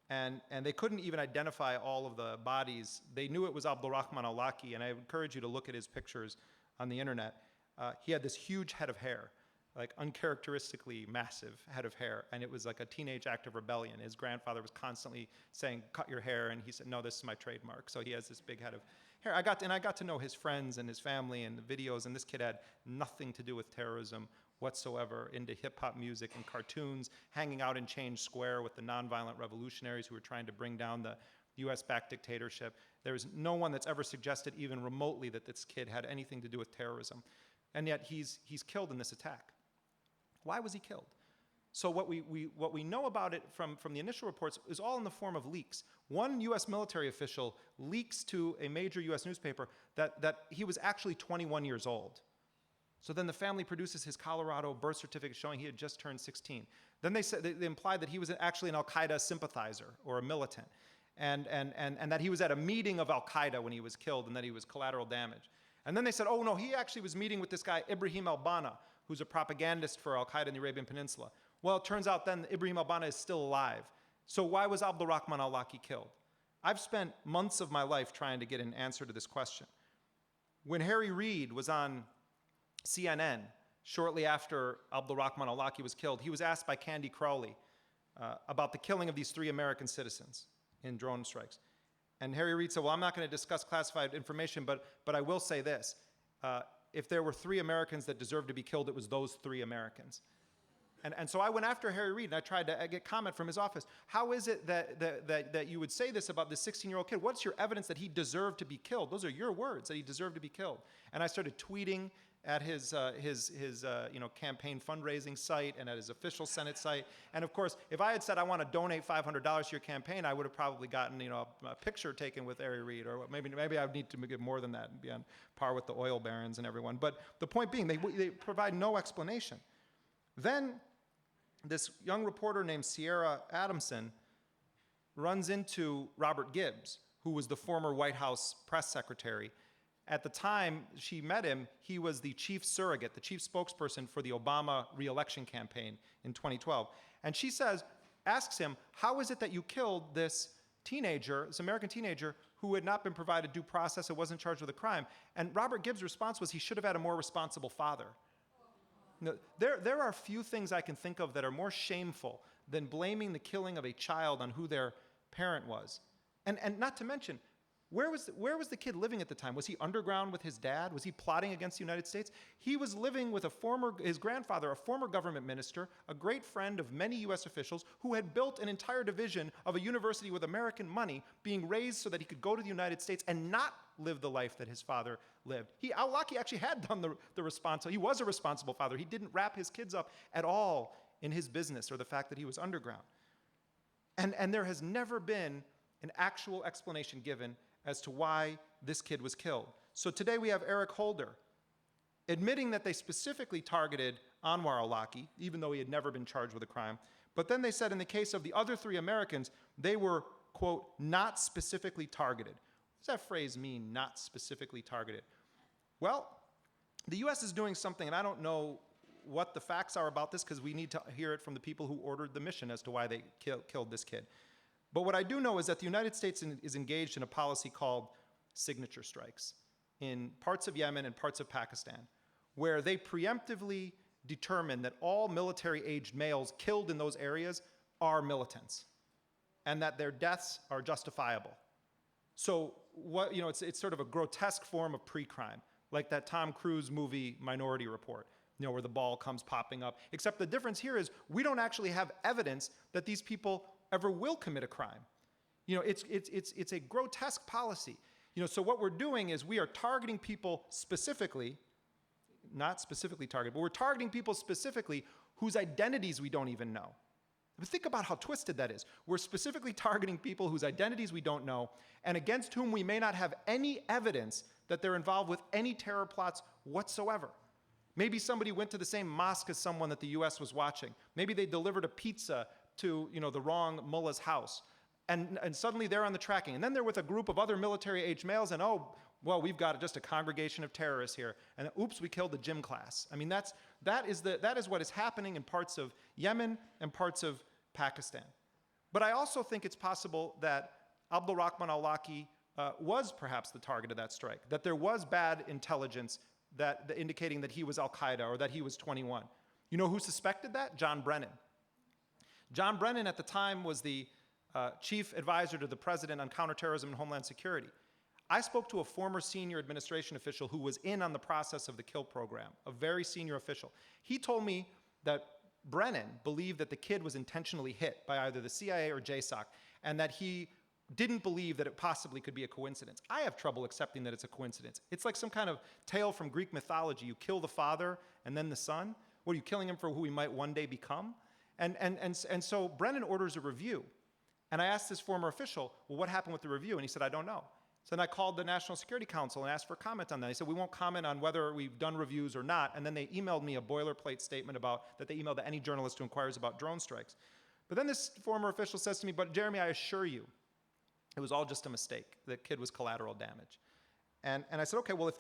And they couldn't even identify all of the bodies. They knew it was Abdulrahman al-Awlaki, and I encourage you to look at his pictures on the internet. He had this huge head of hair, like uncharacteristically massive head of hair, and it was like a teenage act of rebellion. His grandfather was constantly saying, cut your hair, and he said, no, this is my trademark. So he has this big head of hair. I got to know his friends and his family and the videos, and this kid had nothing to do with terrorism whatsoever, into hip-hop music and cartoons, hanging out in Change Square with the nonviolent revolutionaries who were trying to bring down the US-backed dictatorship. There's no one that's ever suggested even remotely that this kid had anything to do with terrorism. And yet he's killed in this attack. Why was he killed? So what we know about it from the initial reports is all in the form of leaks. One US military official leaks to a major US newspaper that he was actually 21 years old. So then the family produces his Colorado birth certificate showing he had just turned 16. Then they implied that he was actually an al-Qaeda sympathizer or a militant, and that he was at a meeting of al-Qaeda when he was killed, and that he was collateral damage. And then they said, oh no, he actually was meeting with this guy Ibrahim al-Bana, who's a propagandist for al-Qaeda in the Arabian Peninsula. Well, it turns out then Ibrahim al-Bana is still alive. So why was Abdulrahman al-Awlaki killed? I've spent months of my life trying to get an answer to this question. When Harry Reid was on CNN shortly after Abdulrahman al-Awlaki was killed, he was asked by Candy Crowley about the killing of these 3 American citizens in drone strikes. And Harry Reid said, well, I'm not going to discuss classified information, but I will say this. If there were 3 Americans that deserved to be killed, it was those 3 Americans. And so I went after Harry Reid, and I tried to get comment from his office. How is it that you would say this about this 16-year-old kid? What's your evidence that he deserved to be killed? Those are your words, that he deserved to be killed. And I started tweeting at his campaign fundraising site and at his official Senate site. And of course, if I had said I want to donate $500 to your campaign, I would have probably gotten a picture taken with Harry Reid, or maybe I would need to give more than that and be on par with the oil barons and everyone. But the point being, they provide no explanation. Then this young reporter named Sierra Adamson runs into Robert Gibbs, who was the former White House press secretary, At the time she met him, he was the chief surrogate, the chief spokesperson for the Obama re-election campaign in 2012. And she asks him, how is it that you killed this teenager, this American teenager, who had not been provided due process and wasn't charged with a crime? And Robert Gibbs' response was he should have had a more responsible father. You know, there are few things I can think of that are more shameful than blaming the killing of a child on who their parent was. And not to mention, where was the kid living at the time? Was he underground with his dad? Was he plotting against the United States? He was living with his grandfather, a former government minister, a great friend of many US officials who had built an entire division of a university with American money being raised so that he could go to the United States and not live the life that his father lived. Al-Awlaki actually had done he was a responsible father. He didn't wrap his kids up at all in his business or the fact that he was underground. And there has never been an actual explanation given as to why this kid was killed. So today we have Eric Holder admitting that they specifically targeted Anwar al-Awlaki, even though he had never been charged with a crime. But then they said in the case of the other 3 Americans, they were, quote, not specifically targeted. What does that phrase mean, not specifically targeted? Well, the US is doing something, and I don't know what the facts are about this because we need to hear it from the people who ordered the mission as to why they killed this kid. But what I do know is that the United States is engaged in a policy called signature strikes in parts of Yemen and parts of Pakistan, where they preemptively determine that all military-aged males killed in those areas are militants and that their deaths are justifiable. So it's sort of a grotesque form of pre-crime, like that Tom Cruise movie Minority Report, where the ball comes popping up. Except the difference here is we don't actually have evidence that these people ever will commit a crime. It's a grotesque policy. So what we're doing is we are targeting people specifically, not specifically targeted, but we're targeting people specifically whose identities we don't even know. But think about how twisted that is. We're specifically targeting people whose identities we don't know and against whom we may not have any evidence that they're involved with any terror plots whatsoever. Maybe somebody went to the same mosque as someone that the US was watching. Maybe they delivered a pizza to the wrong mullah's house. And suddenly they're on the tracking. And then they're with a group of other military-aged males and, oh, well, we've got just a congregation of terrorists here. And oops, we killed the gym class. I mean, that is what is happening in parts of Yemen and parts of Pakistan. But I also think it's possible that Abdulrahman al-Awlaki was perhaps the target of that strike, that there was bad intelligence that indicating that he was al-Qaeda or that he was 21. You know who suspected that? John Brennan. John Brennan at the time was the chief advisor to the president on counterterrorism and homeland security. I spoke to a former senior administration official who was in on the process of the kill program, a very senior official. He told me that Brennan believed that the kid was intentionally hit by either the CIA or JSOC, and that he didn't believe that it possibly could be a coincidence. I have trouble accepting that it's a coincidence. It's like some kind of tale from Greek mythology. You kill the father and then the son. What, are you killing him for who he might one day become? And so Brennan orders a review. And I asked this former official, well, what happened with the review? And he said, I don't know. So then I called the National Security Council and asked for comment on that. He said, we won't comment on whether we've done reviews or not. And then they emailed me a boilerplate statement that they emailed to any journalist who inquires about drone strikes. But then this former official says to me, but Jeremy, I assure you, it was all just a mistake. The kid was collateral damage. And I said, okay, well,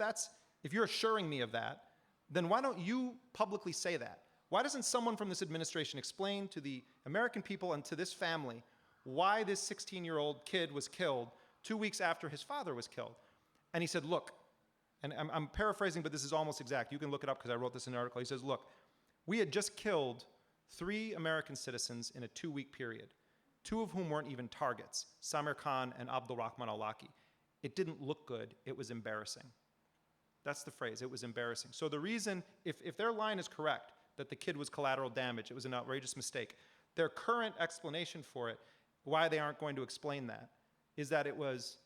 if you're assuring me of that, then why don't you publicly say that? Why doesn't someone from this administration explain to the American people and to this family why this 16-year-old kid was killed 2 weeks after his father was killed? And he said, look, and I'm paraphrasing, but this is almost exact. You can look it up because I wrote this in an article. He says, look, we had just killed 3 American citizens in a 2-week period, 2 of whom weren't even targets, Samir Khan and Abdulrahman al-Awlaki. It didn't look good. It was embarrassing. That's the phrase. It was embarrassing. So the reason, if their line is correct, that the kid was collateral damage, it was an outrageous mistake, their current explanation for it, why they aren't going to explain that, is that it was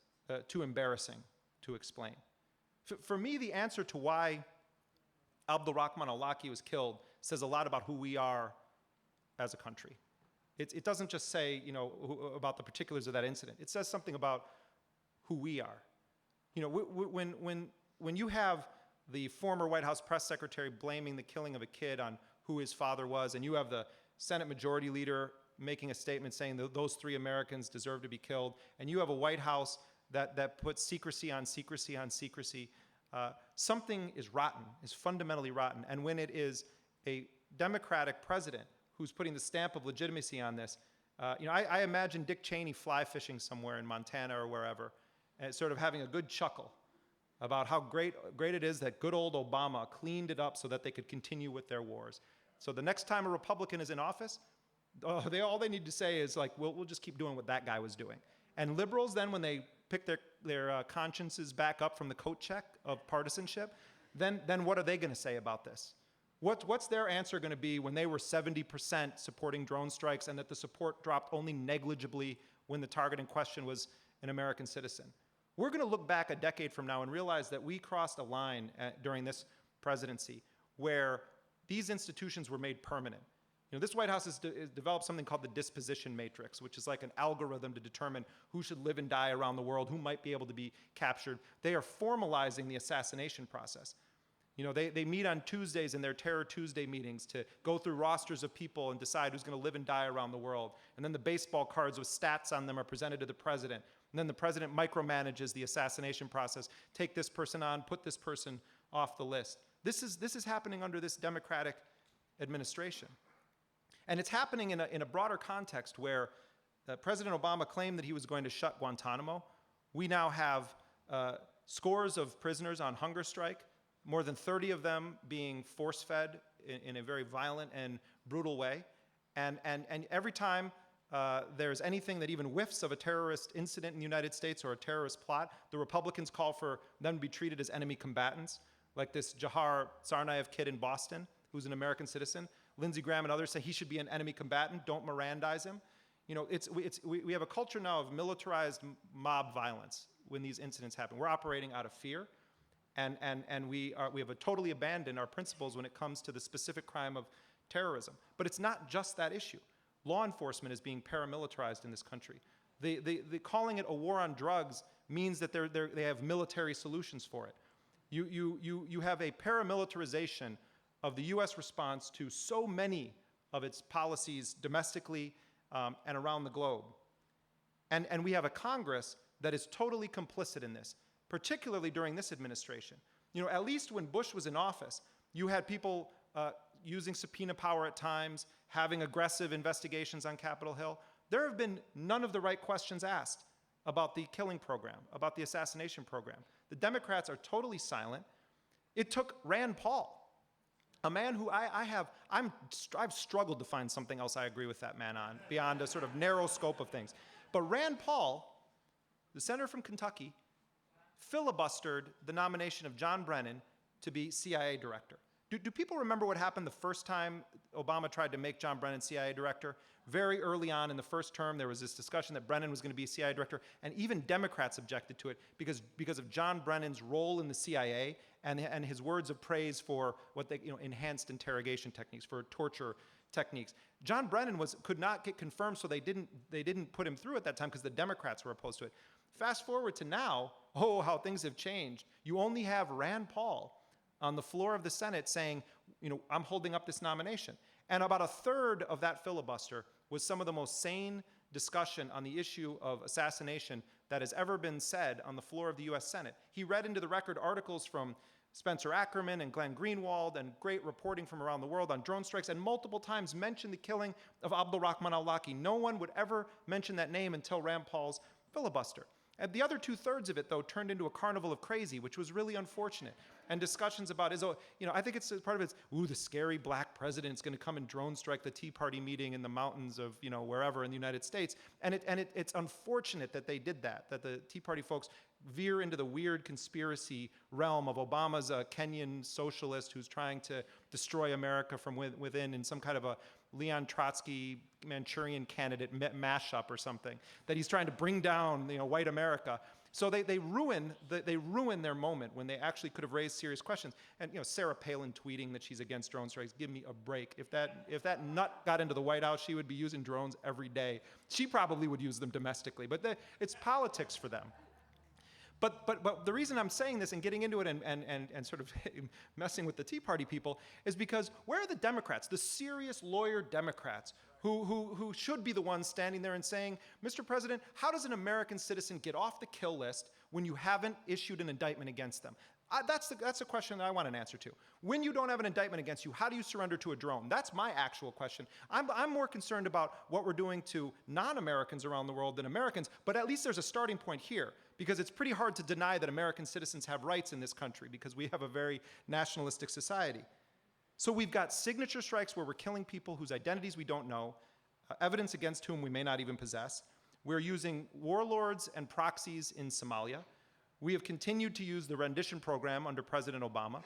too embarrassing to explain. For me, the answer to why Abdulrahman al-Awlaki was killed says a lot about who we are as a country. It doesn't just say, about the particulars of that incident. It says something about who we are. When you have the former White House press secretary blaming the killing of a kid on who his father was, and you have the Senate Majority Leader making a statement saying that those 3 Americans deserve to be killed, and you have a White House that puts secrecy on secrecy on secrecy something is rotten, is fundamentally rotten. And when it is a Democratic president who's putting the stamp of legitimacy on this, I imagine Dick Cheney fly fishing somewhere in Montana or wherever, and sort of having a good chuckle about how great it is that good old Obama cleaned it up so that they could continue with their wars. So the next time a Republican is in office, all they need to say is like, we'll just keep doing what that guy was doing. And liberals then, when they pick their consciences back up from the coat check of partisanship, then what are they going to say about this? What's their answer going to be when they were 70% supporting drone strikes and that the support dropped only negligibly when the target in question was an American citizen? We're going to look back a decade from now and realize that we crossed a line during this presidency where these institutions were made permanent. This White House has developed something called the disposition matrix, which is like an algorithm to determine who should live and die around the world, who might be able to be captured. They are formalizing the assassination process. They meet on Tuesdays in their Terror Tuesday meetings to go through rosters of people and decide who's going to live and die around the world. And then the baseball cards with stats on them are presented to the president. And then the president micromanages the assassination process. Take this person on, put this person off the list. This is happening under this Democratic administration. And it's happening in a broader context where President Obama claimed that he was going to shut Guantanamo. We now have scores of prisoners on hunger strike, more than 30 of them being force-fed in a very violent and brutal way. And every time there's anything that even whiffs of a terrorist incident in the United States or a terrorist plot, the Republicans call for them to be treated as enemy combatants, like this Jahar Tsarnaev kid in Boston, who's an American citizen. Lindsey Graham and others say he should be an enemy combatant, don't Mirandize him. We have a culture now of militarized mob violence when these incidents happen. We're operating out of fear, and we have totally abandoned our principles when it comes to the specific crime of terrorism. But it's not just that issue. Law enforcement is being paramilitarized in this country. The calling it a war on drugs means that they have military solutions for it. You have a paramilitarization of the U.S. response to so many of its policies domestically and around the globe. And we have a Congress that is totally complicit in this, particularly during this administration. At least when Bush was in office, you had people using subpoena power at times, having aggressive investigations on Capitol Hill. There have been none of the right questions asked about the killing program, about the assassination program. The Democrats are totally silent. It took Rand Paul, a man who I've struggled to find something else I agree with that man on, beyond a sort of narrow scope of things. But Rand Paul, the senator from Kentucky, filibustered the nomination of John Brennan to be CIA director. Do people remember what happened the first time Obama tried to make John Brennan CIA director? Very early on in the first term, there was this discussion that Brennan was going to be CIA director, and even Democrats objected to it because of John Brennan's role in the CIA and his words of praise for what they, enhanced interrogation techniques, for torture techniques. John Brennan could not get confirmed, so they didn't put him through at that time because the Democrats were opposed to it. Fast forward to now, how things have changed. You only have Rand Paul on the floor of the Senate saying, I'm holding up this nomination. And about a third of that filibuster was some of the most sane discussion on the issue of assassination that has ever been said on the floor of the US Senate. He read into the record articles from Spencer Ackerman and Glenn Greenwald and great reporting from around the world on drone strikes, and multiple times mentioned the killing of Abdulrahman al-Awlaki. No one would ever mention that name until Rand Paul's filibuster. And the other two-thirds of it, though, turned into a carnival of crazy, which was really unfortunate. And discussions about, I think it's part of it's, the scary black president's going to come and drone strike the Tea Party meeting in the mountains of, wherever in the United States. And it's unfortunate that they did that the Tea Party folks veer into the weird conspiracy realm of Obama's a Kenyan socialist who's trying to destroy America from within in some kind of a Leon Trotsky Manchurian candidate mashup or something, that he's trying to bring down white America. So they ruin their moment when they actually could have raised serious questions. And Sarah Palin tweeting that she's against drone strikes, give me a break. If that nut got into the White House, she would be using drones every day. She probably would use them domestically, but it's politics for them. But the reason I'm saying this and getting into it and sort of messing with the Tea Party people is because where are the Democrats, the serious lawyer Democrats, who should be the ones standing there and saying, Mr. President, how does an American citizen get off the kill list when you haven't issued an indictment against them? That's the question that I want an answer to. When you don't have an indictment against you, how do you surrender to a drone? That's my actual question. I'm more concerned about what we're doing to non-Americans around the world than Americans, but at least there's a starting point here, because it's pretty hard to deny that American citizens have rights in this country because we have a very nationalistic society. So we've got signature strikes where we're killing people whose identities we don't know, evidence against whom we may not even possess. We're using warlords and proxies in Somalia. We have continued to use the rendition program under President Obama.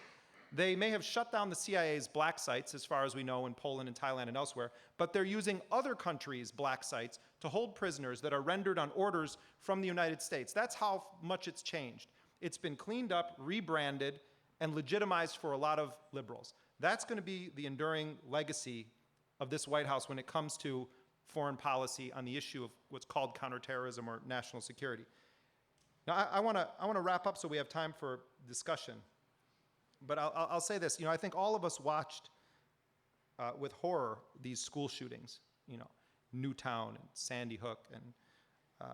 They may have shut down the CIA's black sites, as far as we know, in Poland and Thailand and elsewhere, but they're using other countries' black sites to hold prisoners that are rendered on orders from the United States. That's how much it's changed. It's been cleaned up, rebranded, and legitimized for a lot of liberals. That's going to be the enduring legacy of this White House when it comes to foreign policy on the issue of what's called counterterrorism or national security. Now, I want to wrap up so we have time for discussion. But I'll say this. I think all of us watched with horror these school shootings. Newtown and Sandy Hook,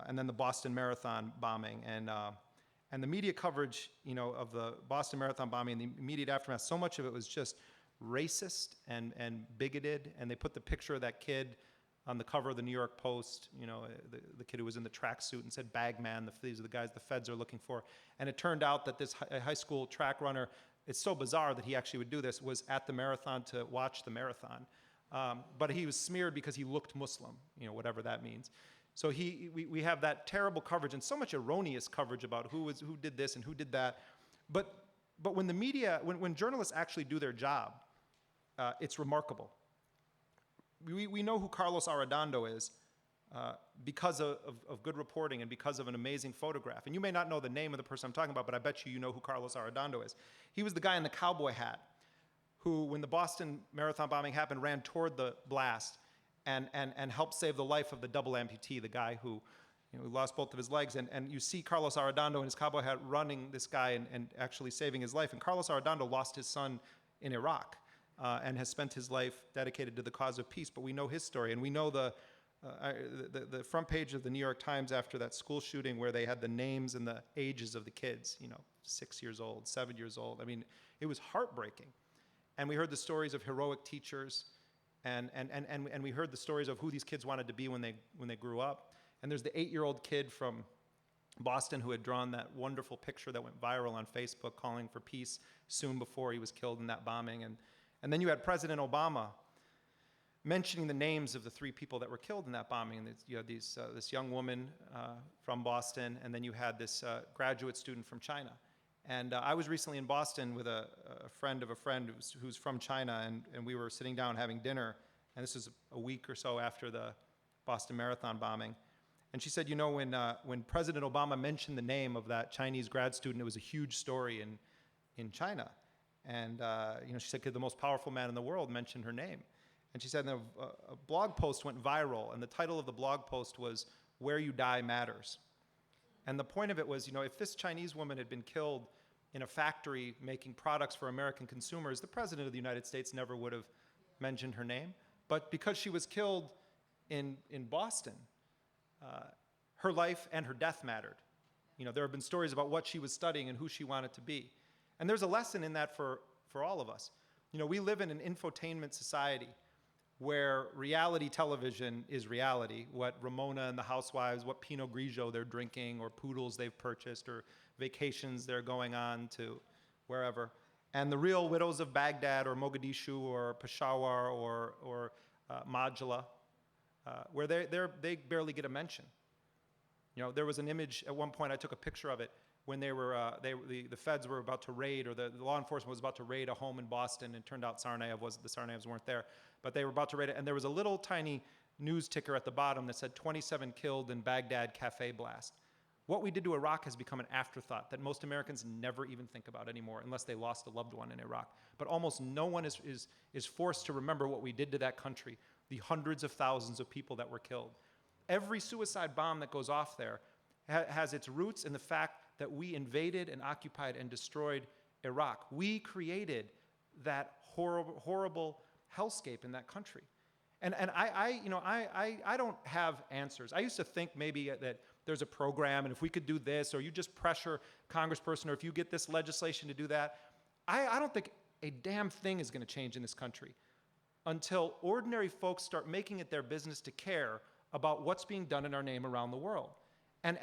and then the Boston Marathon bombing, and the media coverage, of the Boston Marathon bombing and the immediate aftermath. So much of it was just racist and bigoted. And they put the picture of that kid on the cover of the New York Post, the kid who was in the tracksuit and said, "Bagman, these are the guys the feds are looking for." And it turned out that this high school track runner, it's so bizarre that he actually would do this, was at the marathon to watch the marathon. But he was smeared because he looked Muslim, whatever that means. So we have that terrible coverage and so much erroneous coverage about who did this and who did that. But when the media, when journalists actually do their job, it's remarkable. We know who Carlos Arredondo is because of good reporting and because of an amazing photograph. And you may not know the name of the person I'm talking about, but I bet you know who Carlos Arredondo is. He was the guy in the cowboy hat who, when the Boston Marathon bombing happened, ran toward the blast and helped save the life of the double amputee, the guy who lost both of his legs. And you see Carlos Arredondo in his cowboy hat running this guy and actually saving his life. And Carlos Arredondo lost his son in Iraq. And has spent his life dedicated to the cause of peace. But we know his story, and we know the front page of the New York Times after that school shooting, where they had the names and the ages of the kids, 6 years old, 7 years old. I mean, it was heartbreaking. And we heard the stories of heroic teachers, and we heard the stories of who these kids wanted to be when they grew up. And there's the 8-year-old kid from Boston who had drawn that wonderful picture that went viral on Facebook calling for peace soon before he was killed in that bombing. And then you had President Obama mentioning the names of the 3 people that were killed in that bombing. And you had this young woman from Boston, and then you had this graduate student from China. And I was recently in Boston with a friend of a friend who's from China, and we were sitting down having dinner. And this was a week or so after the Boston Marathon bombing. And she said, when President Obama mentioned the name of that Chinese grad student, it was a huge story in China. And she said, the most powerful man in the world mentioned her name. And she said, a blog post went viral, and the title of the blog post was, "Where You Die Matters." And the point of it was, if this Chinese woman had been killed in a factory making products for American consumers, the President of the United States never would have mentioned her name. But because she was killed in Boston, her life and her death mattered. There have been stories about what she was studying and who she wanted to be. And there's a lesson in that for all of us. We live in an infotainment society where reality television is reality, what Ramona and the Housewives, what Pinot Grigio they're drinking, or poodles they've purchased, or vacations they're going on to wherever. And the real widows of Baghdad or Mogadishu or Peshawar or Majula, where they barely get a mention. There was an image at one point, I took a picture of it, when the feds were about to raid, or the law enforcement was about to raid a home in Boston, and it turned out the Tsarnaevs weren't there, but they were about to raid it, and there was a little tiny news ticker at the bottom that said 27 killed in Baghdad cafe blast. What we did to Iraq has become an afterthought that most Americans never even think about anymore, unless they lost a loved one in Iraq. But almost no one is forced to remember what we did to that country, the hundreds of thousands of people that were killed. Every suicide bomb that goes off there has its roots in the fact that we invaded and occupied and destroyed Iraq. We created that horrible hellscape in that country. And I don't have answers. I used to think maybe that there's a program, and if we could do this, or you just pressure congressperson, or if you get this legislation to do that. I don't think a damn thing is going to change in this country until ordinary folks start making it their business to care about what's being done in our name around the world. And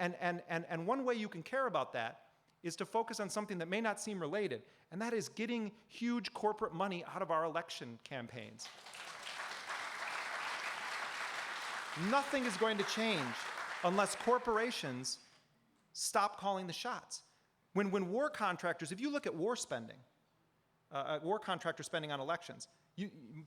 one way you can care about that is to focus on something that may not seem related, and that is getting huge corporate money out of our election campaigns. Nothing is going to change unless corporations stop calling the shots. When war contractors, if you look at war spending, war contractor spending on elections,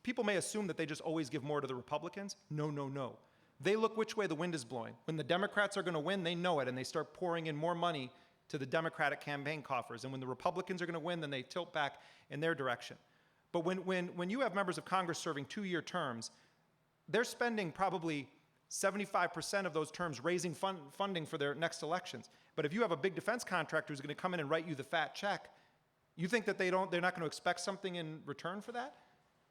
people may assume that they just always give more to the Republicans. No, no, no. They look which way the wind is blowing. When the Democrats are going to win, they know it, and they start pouring in more money to the Democratic campaign coffers. And when the Republicans are going to win, then they tilt back in their direction. But when you have members of Congress serving 2-year terms, they're spending probably 75% of those terms raising funding for their next elections. But if you have a big defense contractor who's going to come in and write you the fat check, you think that they're not going to expect something in return for that?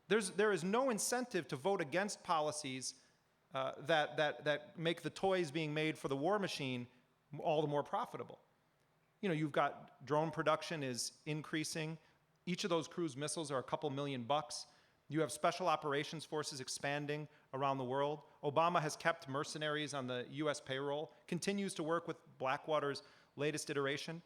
There is no incentive to vote against policies that make the toys being made for the war machine all the more profitable. You know, you've got drone production is increasing. Each of those cruise missiles are a couple $1 million. You have special operations forces expanding around the world. Obama has kept mercenaries on the US payroll, continues to work with Blackwater's latest iteration.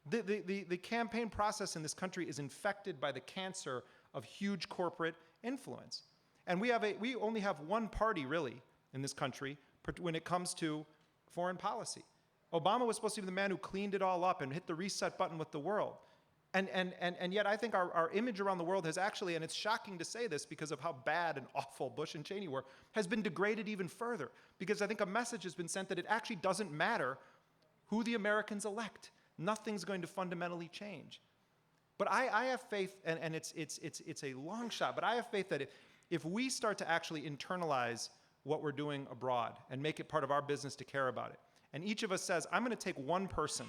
The campaign process in this country is infected by the cancer of huge corporate influence. And we only have one party, really, in this country when it comes to foreign policy. Obama was supposed to be the man who cleaned it all up and hit the reset button with the world. And yet I think our image around the world has actually, and it's shocking to say this because of how bad and awful Bush and Cheney were, has been degraded even further. Because I think a message has been sent that it actually doesn't matter who the Americans elect. Nothing's going to fundamentally change. But I have faith, and it's a long shot, but I have faith that if we start to actually internalize what we're doing abroad and make it part of our business to care about it, and each of us says, I'm going to take one person,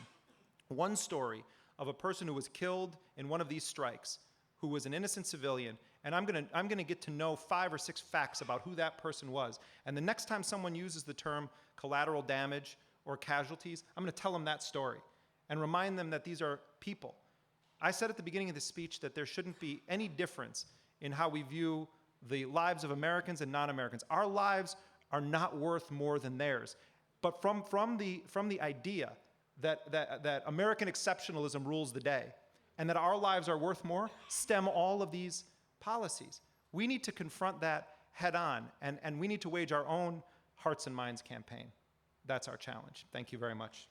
one story of a person who was killed in one of these strikes, who was an innocent civilian, and I'm going to get to know 5 or 6 facts about who that person was. And the next time someone uses the term collateral damage or casualties, I'm going to tell them that story and remind them that these are people. I said at the beginning of the speech that there shouldn't be any difference in how we view the lives of Americans and non-Americans. Our lives are not worth more than theirs. But from the idea that American exceptionalism rules the day and that our lives are worth more stem all of these policies. We need to confront that head on, and we need to wage our own hearts and minds campaign. That's our challenge. Thank you very much.